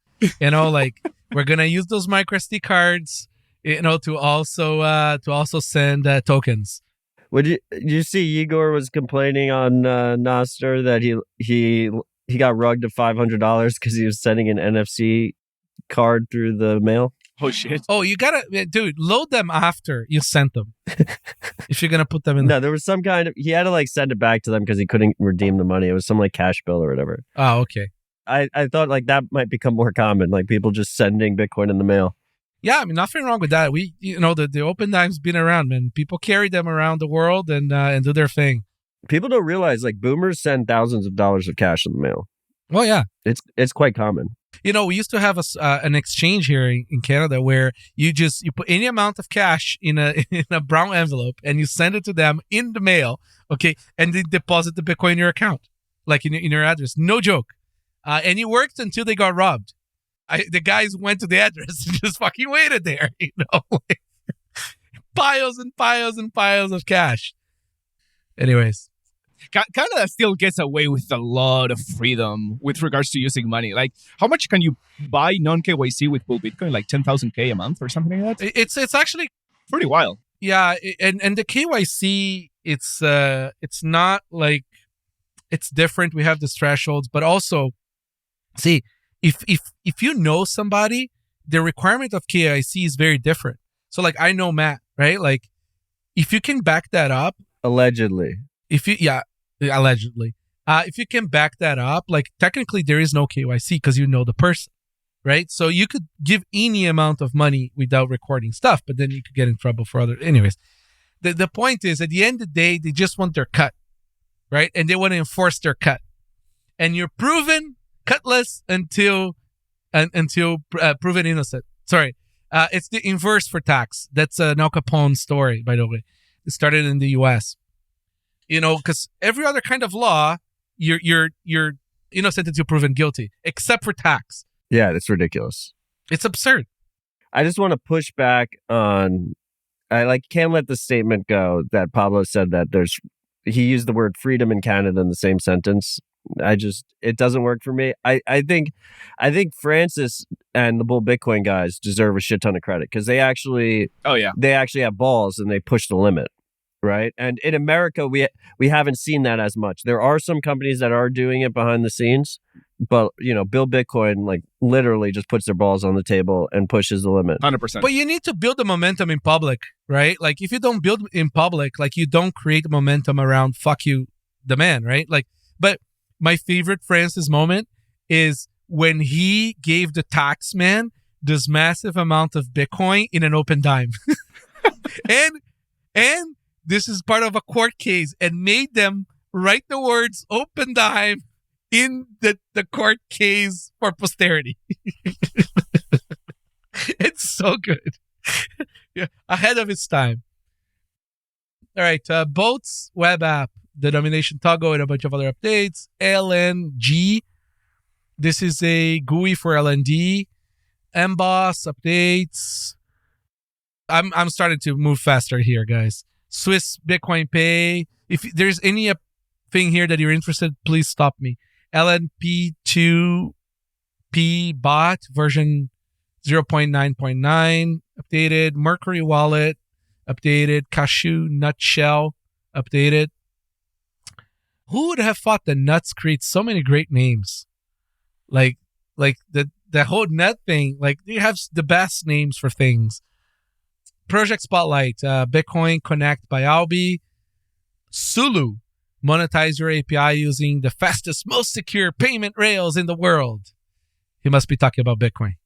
Like, we're going to use those micro SD cards, to also send tokens. Did you see Igor was complaining on Nostr that he got rugged of $500 because he was sending an NFC card through the mail. Oh shit. Oh, you gotta, dude, load them after you sent them. If you're gonna put them in. No, there was some kind of, he had to like send it back to them because he couldn't redeem the money. It was some like cash bill or whatever. Oh, okay. I thought like that might become more common, like people just sending Bitcoin in the mail. Yeah, I mean, nothing wrong with that. We, the open dime's been around, man. People carry them around the world and do their thing. People don't realize like boomers send thousands of dollars of cash in the mail. Oh yeah, it's quite common. We used to have an exchange here in Canada where you put any amount of cash in a brown envelope and you send it to them in the mail, okay, and they deposit the Bitcoin in your account, like in your address. No joke. And it worked until they got robbed. The guys went to the address and just fucking waited there, piles and piles and piles of cash. Anyways. Canada still gets away with a lot of freedom with regards to using money. Like, how much can you buy non-KYC with Bull Bitcoin? Like 10,000 a month or something like that? It's actually pretty wild. Yeah, and the KYC, it's not like, it's different. We have these thresholds, but also, see, if you know somebody, the requirement of KYC is very different. So like, I know Matt, right? Like, if you can back that up. Allegedly. Allegedly. If you can back that up, like technically there is no KYC because you know the person, right? So you could give any amount of money without recording stuff, but then you could get in trouble for other. Anyways, the point is, at the end of the day, they just want their cut, right? And they want to enforce their cut. And you're proven cutless until proven innocent. Sorry. It's the inverse for tax. That's an Al Capone story, by the way. It started in the US. Because every other kind of law, you're innocent until proven guilty, except for tax. Yeah, that's ridiculous. It's absurd. I just want to push back on. I can't let the statement go that Pablo said that he used the word freedom in Canada in the same sentence. It doesn't work for me. I think Francis and the Bull Bitcoin guys deserve a shit ton of credit because they actually have balls and they push the limit. Right. And in America, we haven't seen that as much. There are some companies that are doing it behind the scenes. But, Bill Bitcoin, like, literally just puts their balls on the table and pushes the limit. 100%. But you need to build the momentum in public, right? Like, if you don't build in public, like, you don't create momentum around fuck you, the man, right? Like, but my favorite Francis moment is when he gave the tax man this massive amount of Bitcoin in an open dime. and this is part of a court case and made them write the words open dime in the court case for posterity. It's so good. Yeah, ahead of its time. All right, boltz-web-app, the domination toggle and a bunch of other updates. LNDg, this is a GUI for LND. Amboss updates. I'm starting to move faster here, guys. Swiss Bitcoin Pay. If there's any thing here that you're interested, please stop me. LNP2P bot version 0.9.9 updated. Mercury Wallet updated. Cashu Nutshell updated. Who would have thought the nuts create so many great names? Like the whole nut thing, like they have the best names for things. Project Spotlight, Bitcoin Connect by Alby. Sulu, monetize your API using the fastest, most secure payment rails in the world. He must be talking about Bitcoin.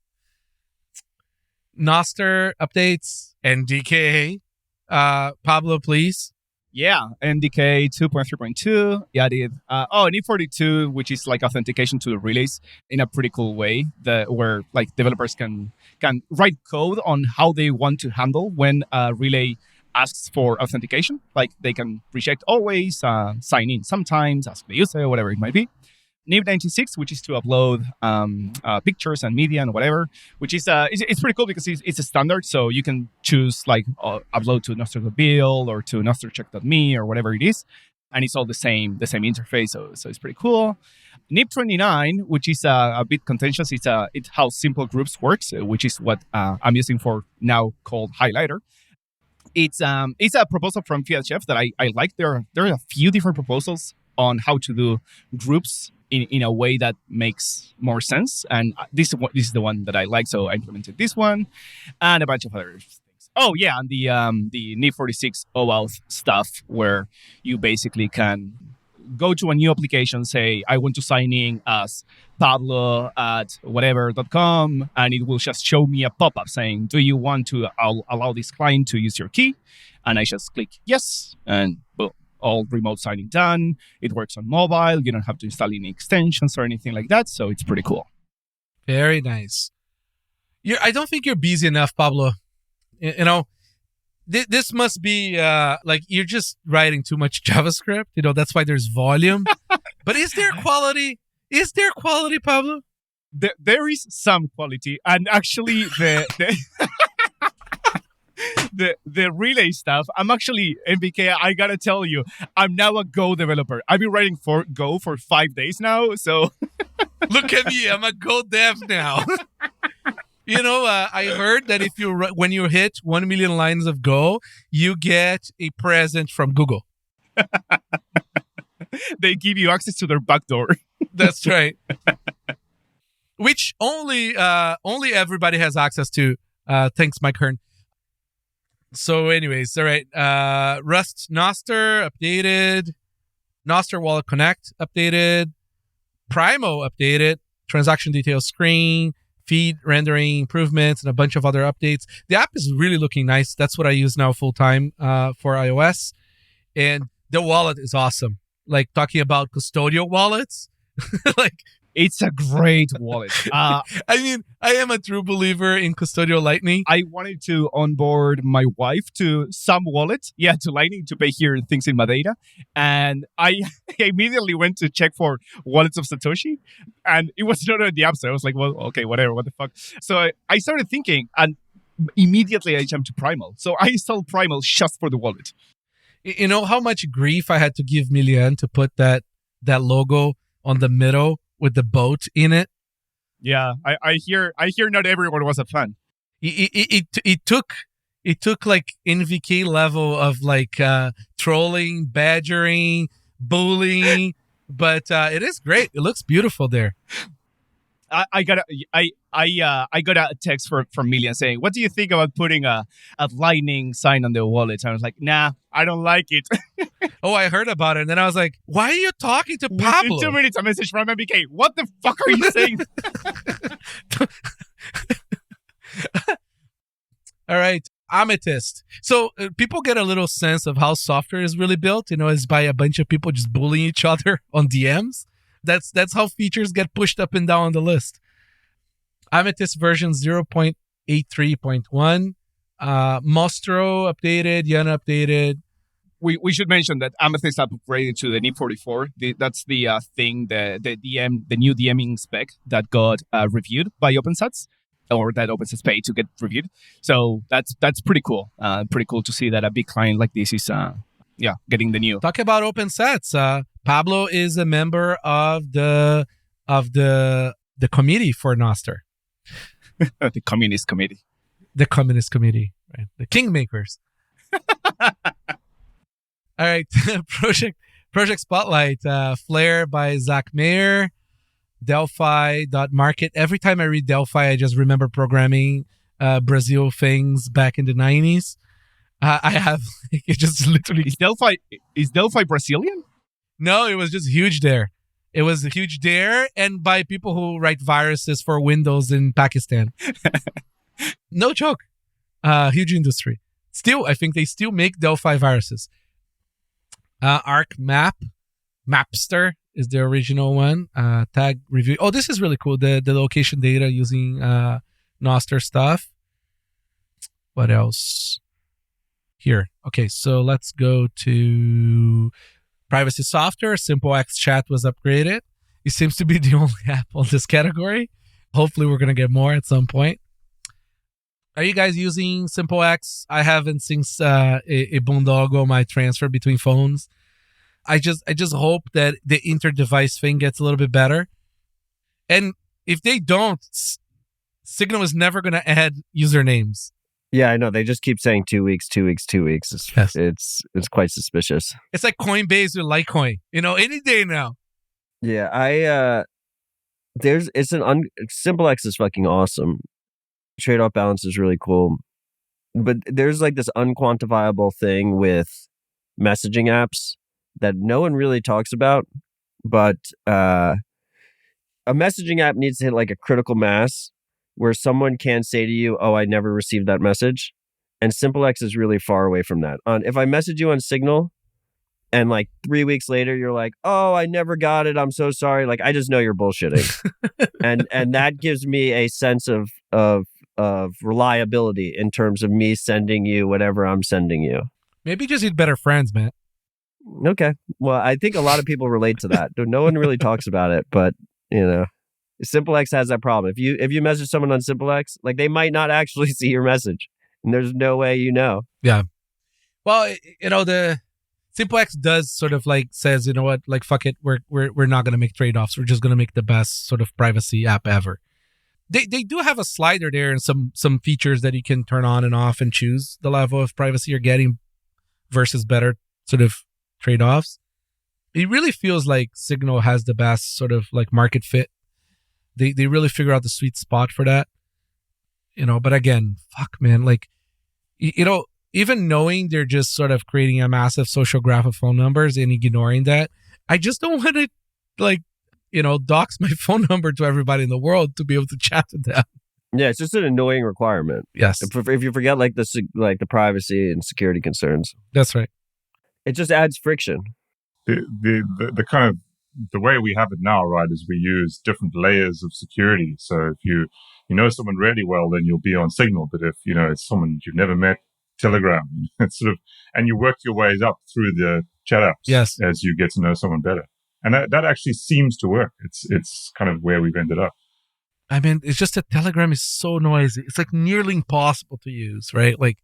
Nostr updates, NDK. Pablo, please. Yeah, NDK 2.3.2 added NIP42, which is like authentication to the relays in a pretty cool way, where like developers can write code on how they want to handle when a relay asks for authentication. Like they can reject always, sign in sometimes, ask the user, whatever it might be. NIP96, which is to upload pictures and media and whatever, which is it's pretty cool because it's a standard, so you can choose like upload to Nostr.build or to NostrCheck.me or whatever it is, and it's all the same interface, so it's pretty cool. NIP29, which is a bit contentious, it's how simple groups works, which is what I'm using for now called Highlighter. It's a proposal from Fiat Chef that I like. There are a few different proposals on how to do groups in a way that makes more sense. And this is the one that I like, so I implemented this one and a bunch of other things. Oh yeah, and the NIP46 OAuth stuff, where you basically can go to a new application, say, I want to sign in as Pablo at whatever.com, and it will just show me a pop-up saying, do you want to allow this client to use your key? And I just click yes, and boom, all remote signing done. It works on mobile. You don't have to install any extensions or anything like that, so it's pretty cool. Very nice. I don't think you're busy enough, Pablo. You know, this must be like you're just writing too much JavaScript. You know, that's why there's volume. But is there quality? Is there quality, Pablo? There is some quality. And actually, the relay stuff, I'm actually, NDK, I gotta tell you, I'm now a Go developer. I've been writing for Go for 5 days now, so... Look at me, I'm a Go dev now. You know, I heard that when you hit 1 million lines of Go, you get a present from Google. They give you access to their backdoor. That's right. Which only everybody has access to. Thanks, Mike Hearn. So anyways, all right. Rust Nostr updated. Nostr Wallet Connect updated. Primo updated. Transaction details screen. Feed rendering improvements and a bunch of other updates. The app is really looking nice. That's what I use now full time for iOS. And the wallet is awesome. Like talking about custodial wallets. Like it's a great wallet. I mean, I am a true believer in custodial Lightning. I wanted to onboard my wife to some wallet, to Lightning to pay here things in Madeira. And I immediately went to check for wallets of Satoshi. And it was not on the app store. I was like, well, okay, whatever, what the fuck. So I started thinking, and immediately I jumped to Primal. So I installed Primal just for the wallet. You know how much grief I had to give Milian to put that logo on the middle with the boat in it? Yeah, I hear not everyone was a fan. It took like NVK level of like trolling, badgering, bullying, but it is great. It looks beautiful there. I got a text from Milian saying, "What do you think about putting a Lightning sign on the wallet?" And I was like, "Nah, I don't like it." Oh, I heard about it, and then I was like, "Why are you talking to Pablo?" In 2 minutes, a message from MBK. What the fuck are you saying? All right, Amethyst. So people get a little sense of how software is really built. You know, is by a bunch of people just bullying each other on DMs. That's how features get pushed up and down on the list. Amethyst version 0.83.1. Mostro updated, Yana updated. We should mention that Amethyst upgraded to the NIP44. That's the thing, the new DMing spec that got reviewed by OpenSats, or that OpenSats paid to get reviewed. So that's pretty cool. Pretty cool to see that a big client like this is getting the new. Talk about OpenSats. Pablo is a member of the committee for Nostr. The Communist Committee. The Communist Committee, right? The Kingmakers. All right, Project Spotlight, Flare by Zach Mayer, Delphi.market. Every time I read Delphi, I just remember programming Brazil things back in the 90s. I have it just literally. Is Delphi Brazilian? No, it was just huge there. It was huge there, and by people who write viruses for Windows in Pakistan. No joke. Huge industry. Still, I think they still make Delphi viruses. Mapster is the original one. Tag review. Oh, this is really cool. The location data using Nostr stuff. What else? Here. Okay, so let's go to privacy software. SimpleX Chat was upgraded. It seems to be the only app on this category. Hopefully, we're going to get more at some point. Are you guys using SimpleX? I haven't since a boondoggle my transfer between phones. I just hope that the inter-device thing gets a little bit better. And if they don't, Signal is never going to add usernames. Yeah, I know. They just keep saying 2 weeks, 2 weeks, 2 weeks. It's quite suspicious. It's like Coinbase with Litecoin. You know, any day now. Yeah, SimpleX is fucking awesome. Trade-off balance is really cool. But there's like this unquantifiable thing with messaging apps that no one really talks about. But a messaging app needs to hit like a critical mass where someone can say to you, "Oh, I never received that message." And SimpleX is really far away from that. If I message you on Signal and like 3 weeks later you're like, "Oh, I never got it. I'm so sorry." Like I just know you're bullshitting. and that gives me a sense of reliability in terms of me sending you whatever I'm sending you. Maybe just eat better friends, man. Okay. Well, I think a lot of people relate to that. No one really talks about it, but SimpleX has that problem. If you message someone on SimpleX, like they might not actually see your message, and there's no way you know. Yeah. Well, the SimpleX does sort of like says, you know what, like fuck it, we're not gonna make trade-offs. We're just gonna make the best sort of privacy app ever. They do have a slider there and some features that you can turn on and off and choose the level of privacy you're getting versus better sort of trade-offs. It really feels like Signal has the best sort of like market fit. They really figure out the sweet spot for that. But again, fuck man, like even knowing they're just sort of creating a massive social graph of phone numbers and ignoring that, I just don't want to like dox my phone number to everybody in the world to be able to chat with them. Yeah, it's just an annoying requirement. Yes. If you forget like the privacy and security concerns. That's right. It just adds friction. The kind of the way we have it now, right, is we use different layers of security. So if you know someone really well, then you'll be on Signal. But if it's someone you've never met, Telegram, it's sort of, and you work your ways up through the chat apps as you get to know someone better. And that actually seems to work. It's kind of where we've ended up. I mean, it's just that Telegram is so noisy. It's like nearly impossible to use, right? Like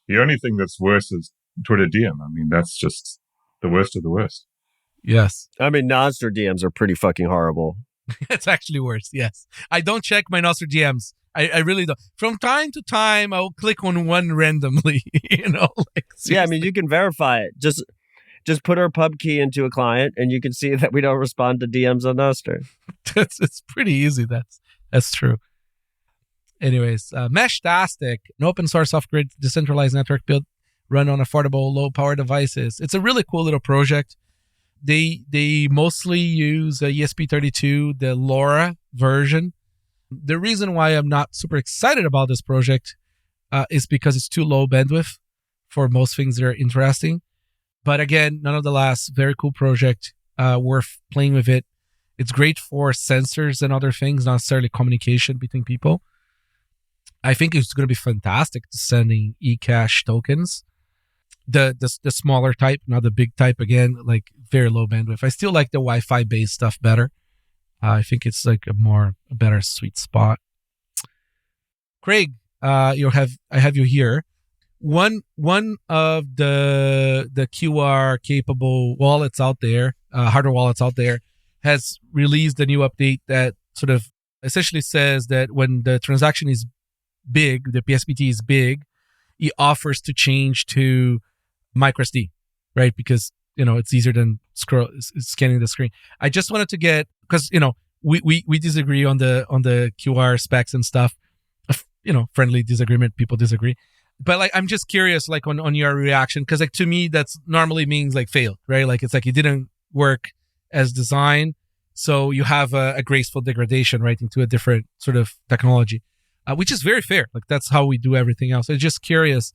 the only thing that's worse is Twitter DM. I mean, that's just the worst of the worst. Yes. I mean, Nostr DMs are pretty fucking horrible. It's actually worse, yes. I don't check my Nostr DMs. I really don't. From time to time, I'll click on one randomly, Yeah, I mean, you can verify it. Just put our pub key into a client and you can see that we don't respond to DMs on Nostr. It's pretty easy. That's true. Anyways, Meshtastic, an open source off-grid decentralized network built run on affordable low-power devices. It's a really cool little project. They mostly use ESP32, the LoRa version. The reason why I'm not super excited about this project is because it's too low bandwidth for most things that are interesting. But again, nonetheless, very cool project. Worth playing with it. It's great for sensors and other things, not necessarily communication between people. I think it's going to be fantastic to sending eCash tokens. The smaller type, not the big type, again, like very low bandwidth. I still like the Wi-Fi based stuff better. I think it's like a better sweet spot. Craig, I have you here. One of the QR capable wallets out there, hardware wallets out there, has released a new update that sort of essentially says that when the transaction is big, the PSPT is big, it offers to change to microSD, right? Because it's easier than scanning the screen. I just wanted to get, because we disagree on the QR specs and stuff. Friendly disagreement, people disagree. But like, I'm just curious, like on your reaction, because like to me, that's normally means like failed, right? Like it's like it didn't work as designed, so you have a graceful degradation, right, into a different sort of technology, which is very fair. Like that's how we do everything else. I'm just curious,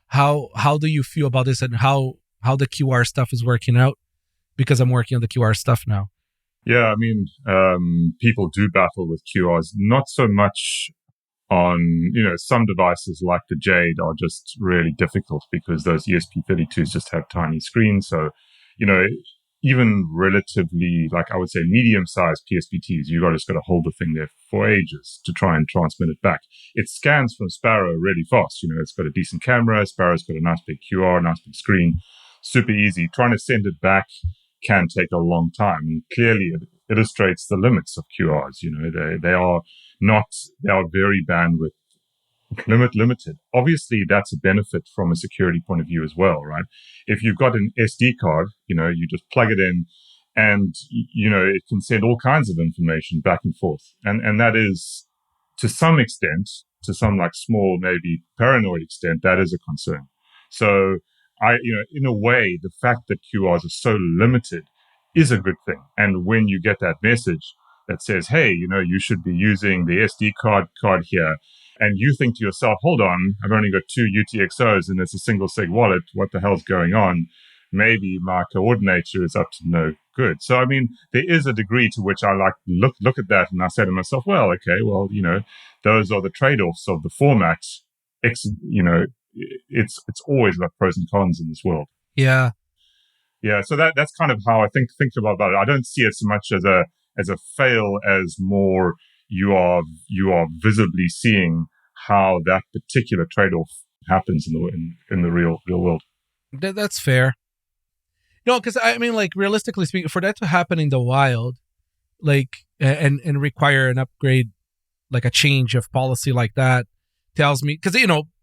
how do you feel about this and how the QR stuff is working out? Because I'm working on the QR stuff now. Yeah, I mean, people do battle with QRs, not so much on, some devices like the Jade are just really difficult because those ESP32s just have tiny screens. So, even relatively, like I would say, medium-sized PSPTs, you just got to hold the thing there for ages to try and transmit it back. It scans from Sparrow really fast. It's got a decent camera. Sparrow's got a nice big QR, nice big screen, super easy. Trying to send it back can take a long time. And clearly, it illustrates the limits of QRs. They are very bandwidth limited. Obviously, that's a benefit from a security point of view as well, right? If you've got an SD card, you just plug it in And, it can send all kinds of information back and forth. And that is, to some extent, to some like small, maybe paranoid extent, that is a concern. So in a way, the fact that QRs are so limited is a good thing. And when you get that message that says, hey, you should be using the SD card here, and you think to yourself, hold on, I've only got 2 UTXOs and it's a single sig wallet. What the hell's going on? Maybe my coordinator is up to no good. So, there is a degree to which I like look at that and I say to myself, well, okay, those are the trade-offs of the format. It's always got pros and cons in this world. Yeah. Yeah. So that's kind of how I think about it. I don't see it so much as a fail as more you are visibly seeing how that particular trade-off happens in the real world. That's fair. No, because realistically speaking, for that to happen in the wild, and require an upgrade, like a change of policy like that, tells me, because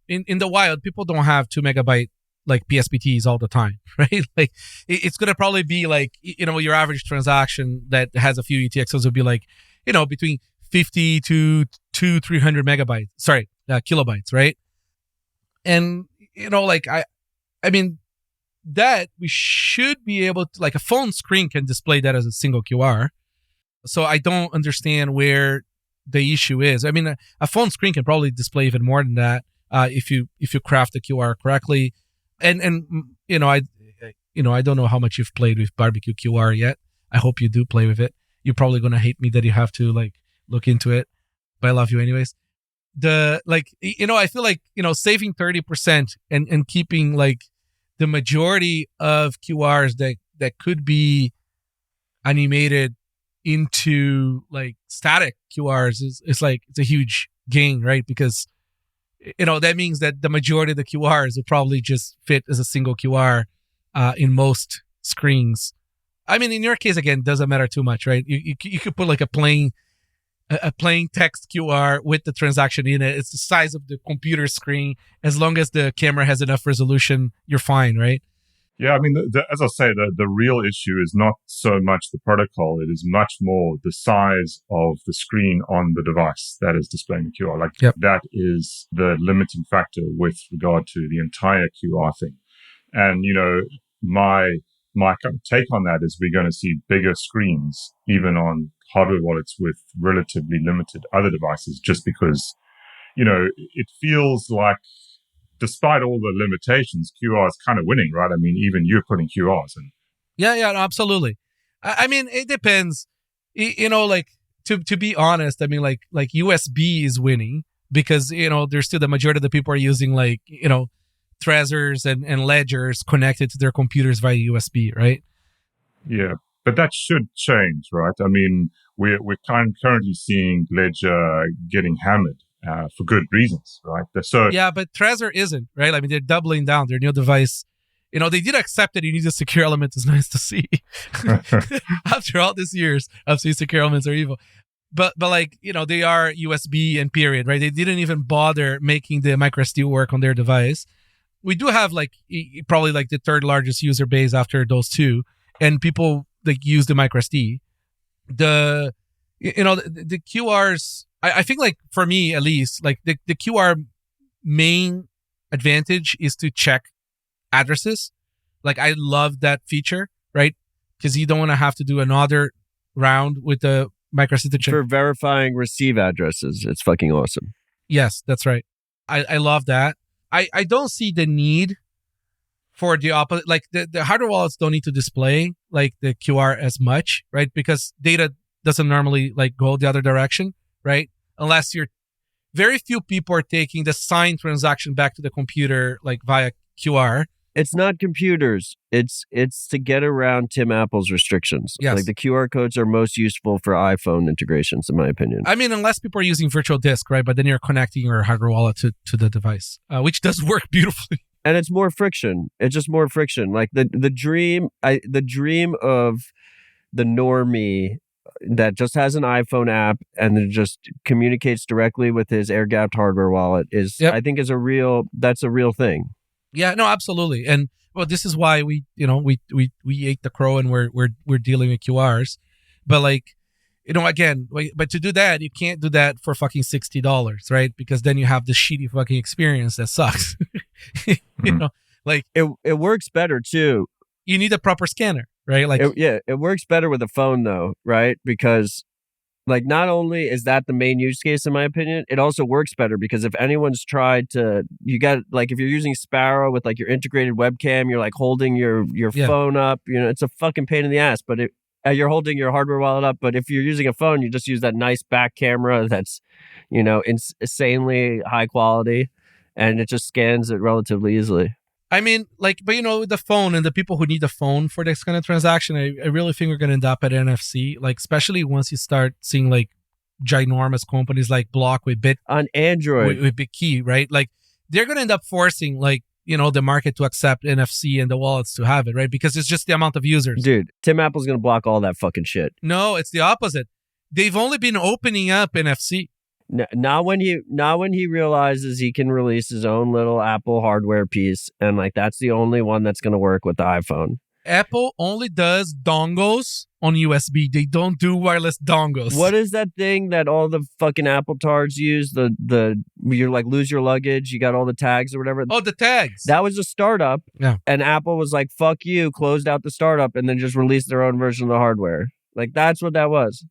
in the wild, people don't have 2 megabyte like PSPTs all the time, right? Like it's gonna probably be like your average transaction that has a few UTXOs will be like between 50 to 300 megabytes. Sorry, kilobytes, right? And that we should be able to, like, a phone screen can display that as a single QR. So I don't understand where the issue is. A phone screen can probably display even more than that if you craft the QR correctly. And I don't know how much you've played with barbecue QR yet. I hope you do play with it. You're probably gonna hate me that you have to look into it, but I love you anyways. I feel like saving 30% and keeping the majority of QRs that could be animated into static QRs is it's a huge gain, right? Because that means that the majority of the QRs will probably just fit as a single QR in most screens. In your case, again, doesn't matter too much, right? You could put a plain text QR with the transaction in it. It's the size of the computer screen. As long as the camera has enough resolution, you're fine, right? Yeah, as I say, the real issue is not so much the protocol. It is much more the size of the screen on the device that is displaying the QR. That is the limiting factor with regard to the entire QR thing. And, my kind of take on that is we're going to see bigger screens, even on hardware wallets with relatively limited other devices, just because, it feels like, despite all the limitations, QR is kind of winning, right? Even you're putting QRs in. Yeah, absolutely. It depends. To be honest, USB is winning because, there's still the majority of the people are using Trezors and ledgers connected to their computers via USB, right? Yeah, but that should change, right? We're currently seeing Ledger getting hammered for good reasons, right? Yeah, but Trezor isn't, right? They're doubling down. Their new device, they did accept that you need a secure element. It's nice to see. After all these years of saying secure elements are evil. But they are USB and period, right? They didn't even bother making the microSD work on their device. We do have probably the third largest user base after those two, and people use the microSD. The QRs, I think for me at least, the QR main advantage is to check addresses. I love that feature, right? Because you don't want to have to do another round with the microSD to check. For verifying receive addresses, it's fucking awesome. Yes, that's right. I love that. I don't see the need for the opposite. The hardware wallets don't need to display the QR as much, right? Because data doesn't normally go the other direction, right? Unless very few people are taking the signed transaction back to the computer via QR. It's not computers. It's to get around Tim Apple's restrictions. Yes. The QR codes are most useful for iPhone integrations, in my opinion. Unless people are using virtual disk, right? But then you're connecting your hardware wallet to the device, which does work beautifully. And it's more friction. It's just more friction. The dream of the normie that just has an iPhone app and then just communicates directly with his air-gapped hardware wallet is, yep. I think, that's a real thing. Yeah, no, absolutely. And Well, this is why we ate the crow and we're dealing with QRs. But like, again, but to do that, you can't do that for fucking $60, right? Because then you have this shitty fucking experience that sucks. Like it works better too. You need a proper scanner, right? Like, it works better with a phone though, right? Because like, not only is that the main use case, in my opinion, it also works better because if anyone's tried to, if you're using Sparrow with like your integrated webcam, you're like holding your phone up, it's a fucking pain in the ass, but you're holding your hardware wallet up. But if you're using a phone, you just use that nice back camera that's, insanely high quality, and it just scans it relatively easily. I mean, like, but with the phone and the people who need the phone for this kind of transaction, I really think we're going to end up at NFC, like, especially once you start seeing like ginormous companies like Block with on Android with BitKey, right? Like, they're going to end up forcing like, the market to accept NFC and the wallets to have it, right? Because it's just the amount of users. Dude, Tim Apple's going to block all that fucking shit. No, it's the opposite. They've only been opening up NFC. Not when he realizes he can release his own little Apple hardware piece, and like that's the only one that's going to work with the iPhone. Apple only does dongles on USB. They don't do wireless dongles. What is that thing that all the fucking Apple tards use? The you like lose your luggage, you got all the tags or whatever. Oh, the tags. That was a startup. Yeah. And Apple was like, "Fuck you," closed out the startup, and then just released their own version of the hardware. Like that's what that was.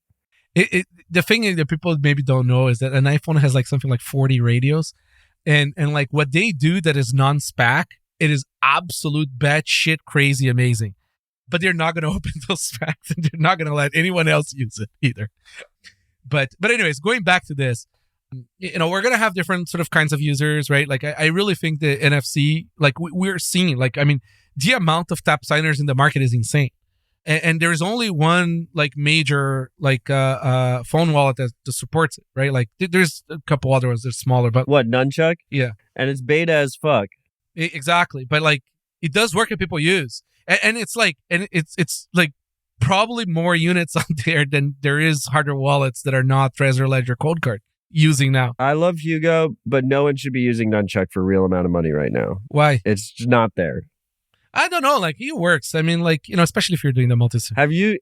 The thing that people maybe don't know is that an iPhone has like something like 40 radios, and like what they do that is non-SPAC, it is absolute batshit crazy amazing. But they're not going to open those SPACs, and they're not going to let anyone else use it either. But anyways, going back to this, we're going to have different sort of kinds of users, right? Like I really think the NFC, like we're seeing, like, I mean, the amount of tap signers in the market is insane. And there's only one like major like phone wallet that supports it, right? Like there's a couple other ones that are smaller, but what, Nunchuk? Yeah, and it's beta as fuck. Exactly, but like it does work and people use, and it's like it's like probably more units out there than there is hardware wallets that are not Trezor, Ledger, Cold Card using now. I love Hugo, but no one should be using Nunchuk for a real amount of money right now. Why? It's not there. I don't know. Like, it works. I mean, like, especially if you're doing the multisig. Have you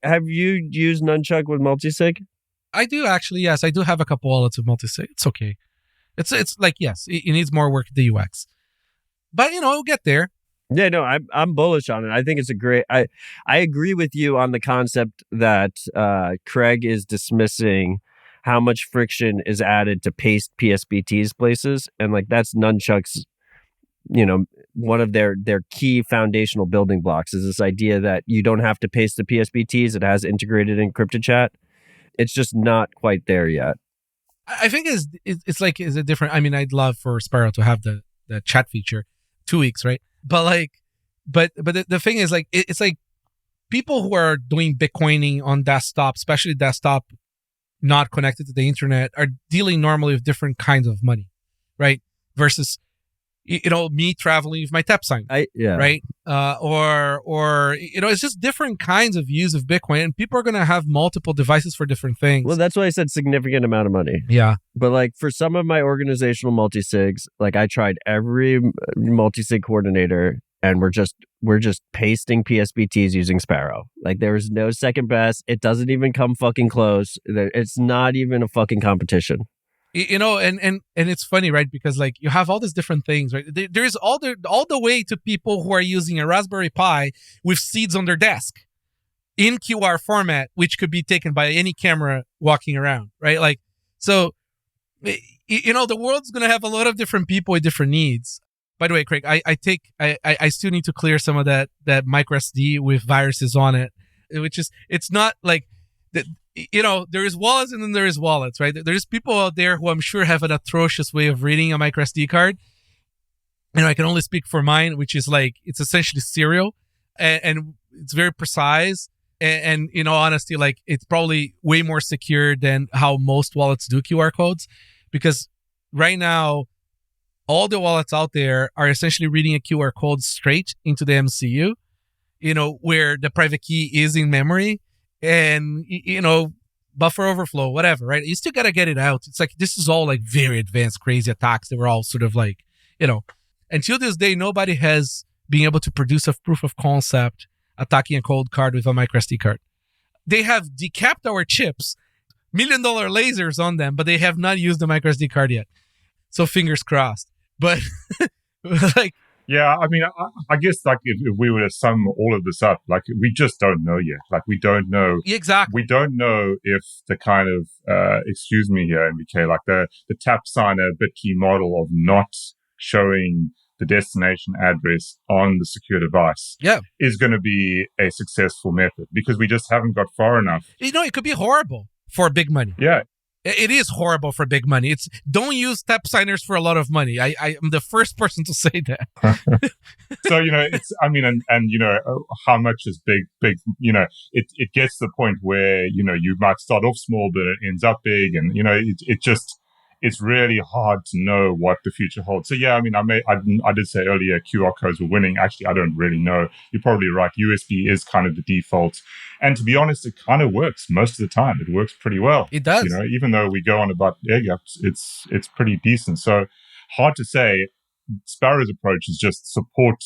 used Nunchuk with multisig? I do actually. Yes, I do have a couple wallets of multisig. It's okay. It's like, yes, it needs more work at the UX, but it'll get there. Yeah, no, I'm bullish on it. I think it's a great. I agree with you on the concept that Craig is dismissing how much friction is added to paste PSBTs places, and like that's Nunchuk's. One of their key foundational building blocks is this idea that you don't have to paste the PSBTs. It has integrated encrypted chat. It's just not quite there yet. I think is a different. I mean, I'd love for Sparrow to have the chat feature 2 weeks, right? But the thing is, like, it's like people who are doing Bitcoining on desktop, especially desktop not connected to the internet, are dealing normally with different kinds of money, right? Versus me traveling with my tap sign, right? Or it's just different kinds of use of Bitcoin, and people are going to have multiple devices for different things. Well, that's why I said significant amount of money. Yeah. But like for some of my organizational multisigs, like I tried every multisig coordinator, and we're just pasting PSBTs using Sparrow. Like there is no second best. It doesn't even come fucking close. It's not even a fucking competition. And it's funny, right? Because like you have all these different things, right? There's all the way to people who are using a Raspberry Pi with seeds on their desk in QR format, which could be taken by any camera walking around, right? Like, so, the world's going to have a lot of different people with different needs. By the way, Craig, I still need to clear some of that micro SD with viruses on it, which is, it's not like that. There is wallets and then there is wallets, right? There's people out there who I'm sure have an atrocious way of reading a micro SD card. I can only speak for mine, which is like, it's essentially serial and it's very precise. And in all honesty, like it's probably way more secure than how most wallets do QR codes, because right now, all the wallets out there are essentially reading a QR code straight into the MCU, where the private key is in memory. And, buffer overflow, whatever, right? You still got to get it out. It's like, this is all like very advanced, crazy attacks that were all sort of like, until this day, nobody has being able to produce a proof of concept attacking a cold card with a microSD card. They have decapped our chips, $1 million lasers on them, but they have not used the microSD card yet. So fingers crossed. But like, yeah, I mean, I guess like if we were to sum all of this up, like we just don't know yet. Like we don't know. Exactly. We don't know if the kind of, excuse me here, NDK, like the tap signer bitkey model of not showing the destination address on the secure device is going to be a successful method because we just haven't got far enough. It could be horrible for big money. Yeah. It is horrible for big money. It's don't use tap signers for a lot of money. I am the first person to say that. So, and how much is big, it gets to the point where, you might start off small, but it ends up big. And, it's really hard to know what the future holds. So, yeah, I mean, I did say earlier QR codes were winning. Actually, I don't really know. You're probably right. USB is kind of the default. And to be honest, it kind of works most of the time. It works pretty well. It does. Even though we go on about air gaps, it's pretty decent. So hard to say. Sparrow's approach is just support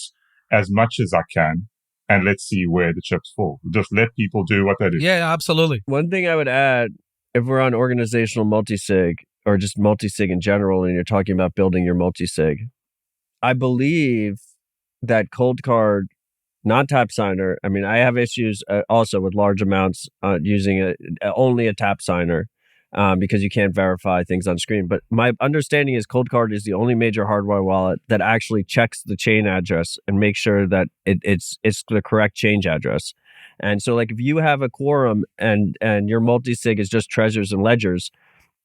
as much as I can. And let's see where the chips fall. Just let people do what they do. Yeah, absolutely. One thing I would add, if we're on organizational multisig, or just multisig in general, and you're talking about building your multisig, I believe that cold card, not tap signer. I mean, I have issues also with large amounts using only a tap signer because you can't verify things on screen. But my understanding is cold card is the only major hardware wallet that actually checks the chain address and makes sure that it's the correct change address. And so, like, if you have a quorum and your multisig is just Trezors and Ledgers,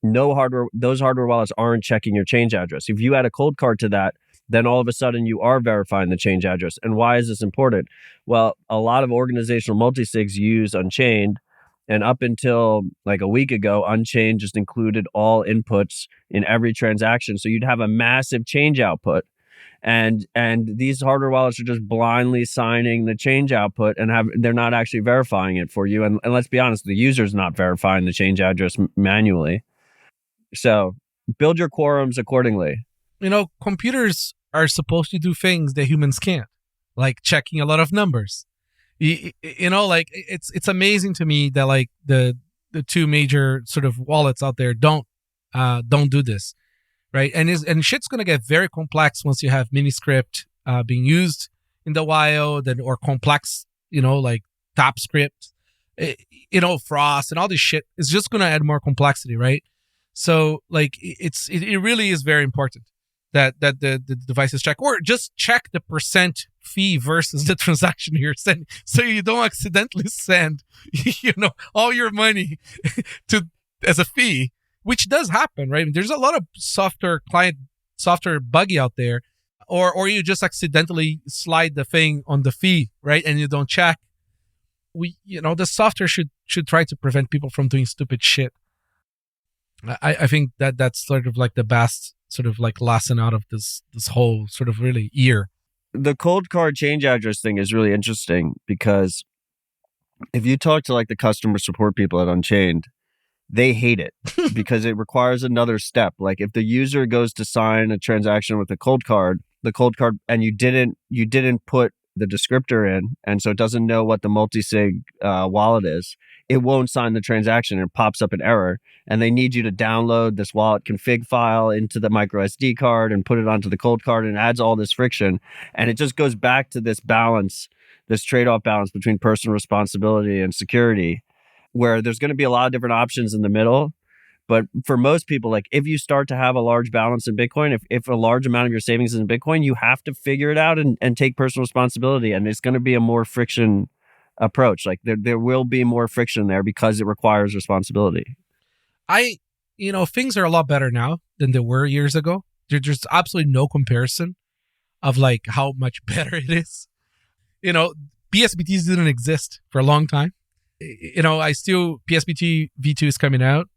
those hardware wallets aren't checking your change address. If you add a cold card to that, then all of a sudden you are verifying the change address. And why is this important? Well, a lot of organizational multisigs use Unchained, and up until like a week ago, Unchained just included all inputs in every transaction. So you'd have a massive change output. And these hardware wallets are just blindly signing the change output and they're not actually verifying it for you. And let's be honest, the user's not verifying the change address manually. So build your quorums accordingly. Computers are supposed to do things that humans can't, like checking a lot of numbers. It's amazing to me that like the two major sort of wallets out there don't do this, right? And shit's gonna get very complex once you have Miniscript being used in the wild, or complex, like TopScript, Frost and all this shit is just gonna add more complexity, right? So like it really is very important that the device is checked, or just check the percent fee versus the transaction you're sending, so you don't accidentally send all your money as a fee, which does happen, right? There's a lot of software buggy out there, or you just accidentally slide the thing on the fee, right? And you don't check. The software should try to prevent people from doing stupid shit. I think that's sort of like the best sort of like lesson out of this whole sort of really year. The cold card change address thing is really interesting because if you talk to like the customer support people at Unchained, they hate it because it requires another step. Like if the user goes to sign a transaction with the cold card, and you didn't put the descriptor in, and so it doesn't know what the multisig wallet is, it won't sign the transaction and it pops up an error. And they need you to download this wallet config file into the micro SD card and put it onto the cold card, and adds all this friction. And it just goes back to this balance, this trade-off balance between personal responsibility and security, where there's going to be a lot of different options in the middle. But for most people, like if you start to have a large balance in Bitcoin, if a large amount of your savings is in Bitcoin, you have to figure it out and take personal responsibility. And it's going to be a more friction approach. Like there will be more friction there because it requires responsibility. Things are a lot better now than they were years ago. There's absolutely no comparison of like how much better it is. PSBTs didn't exist for a long time. PSBT V2 is coming out.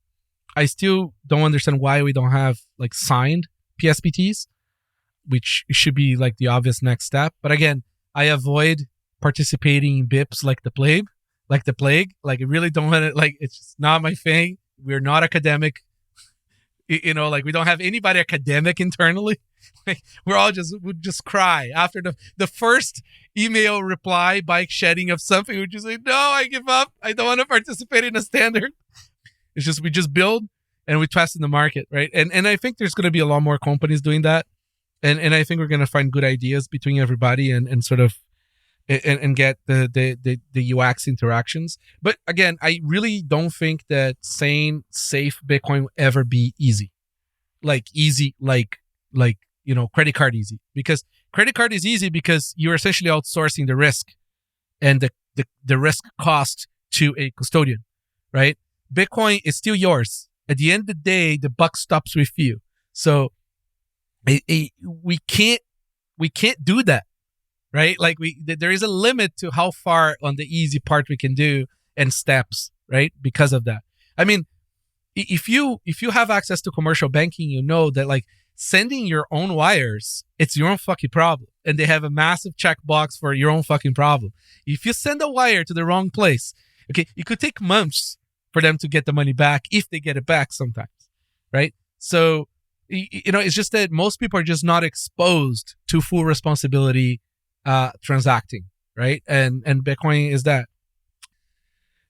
I still don't understand why we don't have like signed PSBTs, which should be like the obvious next step. But again, I avoid participating in BIPs like the plague. Like I really don't want to, like, it's just not my thing. We're not academic. We don't have anybody academic internally. Like would just cry after the first email reply, bike shedding of something. We'd just say, no, I give up. I don't want to participate in a standard. It's just we just build and we test in the market, right? And I think there's going to be a lot more companies doing that, and I think we're going to find good ideas between everybody and sort of and get the UX interactions. But again, I really don't think that saying safe Bitcoin will ever be easy, like credit card easy, because credit card is easy because you're essentially outsourcing the risk and the risk cost to a custodian, right? Bitcoin is still yours. At the end of the day, the buck stops with you. So we can't do that, right? Like there is a limit to how far on the easy part we can do and steps, right? Because of that. I mean, if you have access to commercial banking, you know that like sending your own wires, it's your own fucking problem. And they have a massive checkbox for your own fucking problem. If you send a wire to the wrong place, okay, it could take months for them to get the money back if they get it back sometimes, right? So, it's just that most people are just not exposed to full responsibility transacting, right? And Bitcoin is that.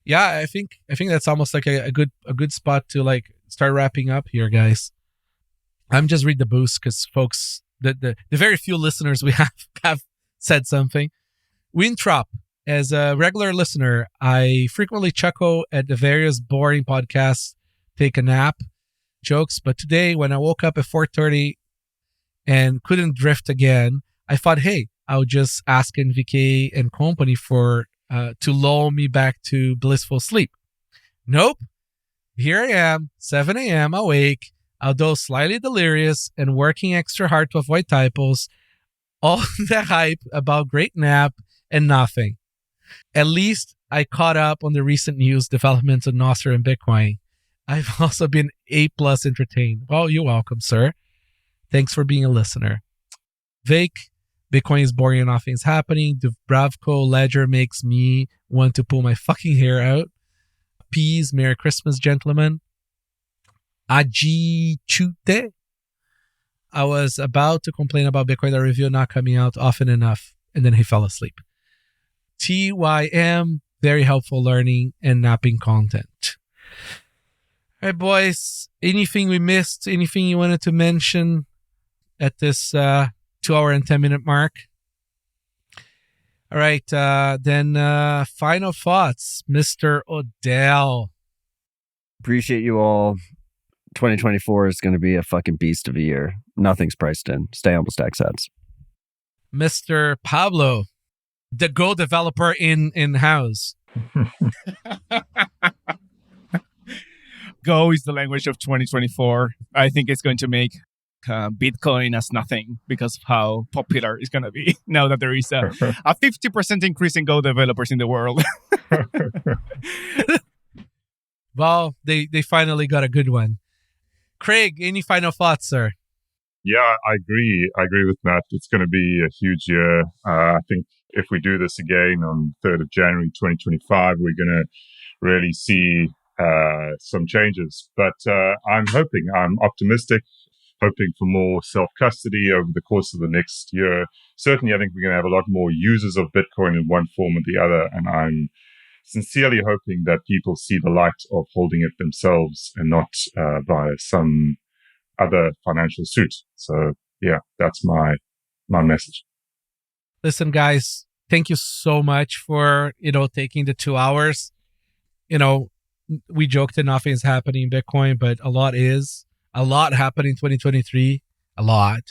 Yeah, I think that's almost like a good spot to like start wrapping up here, guys. I'm just read the boost because folks, the very few listeners we have said something. Wintrop, as a regular listener, I frequently chuckle at the various boring podcasts, take a nap jokes, but today when I woke up at 4:30 and couldn't drift again, I thought, hey, I'll just ask NDK and company for to lull me back to blissful sleep. Nope. Here I am, 7 a.m. awake, although slightly delirious and working extra hard to avoid typos. All the hype about great nap and nothing. At least I caught up on the recent news developments of Nostr and Bitcoin. I've also been A+ entertained. Well, you're welcome, sir. Thanks for being a listener. Vake, Bitcoin is boring and nothing's happening. Dubravko Ledger makes me want to pull my fucking hair out. Peace, Merry Christmas, gentlemen. Aji Chute. I was about to complain about Bitcoin the review not coming out often enough, and then he fell asleep. TYM, very helpful learning and napping content. All right, boys. Anything we missed? Anything you wanted to mention at this 2-hour and 10-minute mark? All right, then final thoughts, Mr. Odell. Appreciate you all. 2024 is going to be a fucking beast of a year. Nothing's priced in. Stay humble, stack sats. Mr. Pablo, the Go developer in-house. Go is the language of 2024. I think it's going to make Bitcoin as nothing because of how popular it's going to be now that there is a 50% increase in Go developers in the world. Well, they finally got a good one. Craig, any final thoughts, sir? Yeah, I agree. I agree with Matt. It's going to be a huge year. I think if we do this again on 3rd of January 2025, we're going to really see some changes. But I'm optimistic, hoping for more self-custody over the course of the next year. Certainly, I think we're going to have a lot more users of Bitcoin in one form or the other. And I'm sincerely hoping that people see the light of holding it themselves and not via some other financial suit. So, yeah, that's my message. Listen, guys, thank you so much for, taking the 2 hours. We joked that nothing is happening in Bitcoin, but a lot happening in 2023. A lot.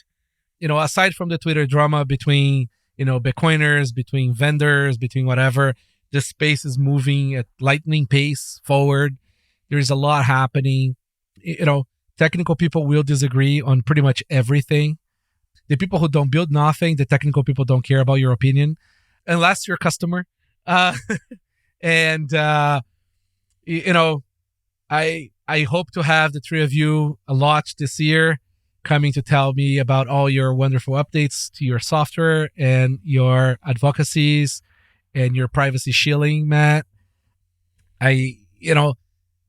Aside from the Twitter drama between, Bitcoiners, between vendors, between whatever, the space is moving at lightning pace forward. There's a lot happening. Technical people will disagree on pretty much everything. The people who don't build nothing, the technical people don't care about your opinion, unless you're a customer. I hope to have the three of you a lot this year coming to tell me about all your wonderful updates to your software and your advocacies and your privacy shielding, Matt.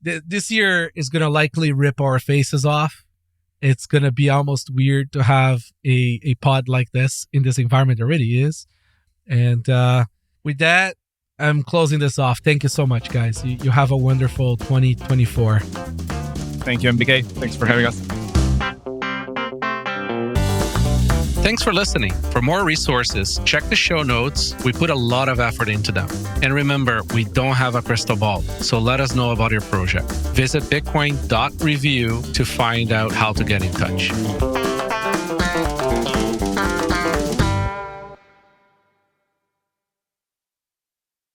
This year is going to likely rip our faces off it's going to be almost weird to have a pod like this in this environment. It already is. And with that, I'm closing this off. Thank you so much, guys. You have a wonderful 2024. Thank you, NDK. Thanks for having us. Thanks for listening. For more resources, check the show notes. We put a lot of effort into them. And remember, we don't have a crystal ball, so let us know about your project. Visit bitcoin.review to find out how to get in touch.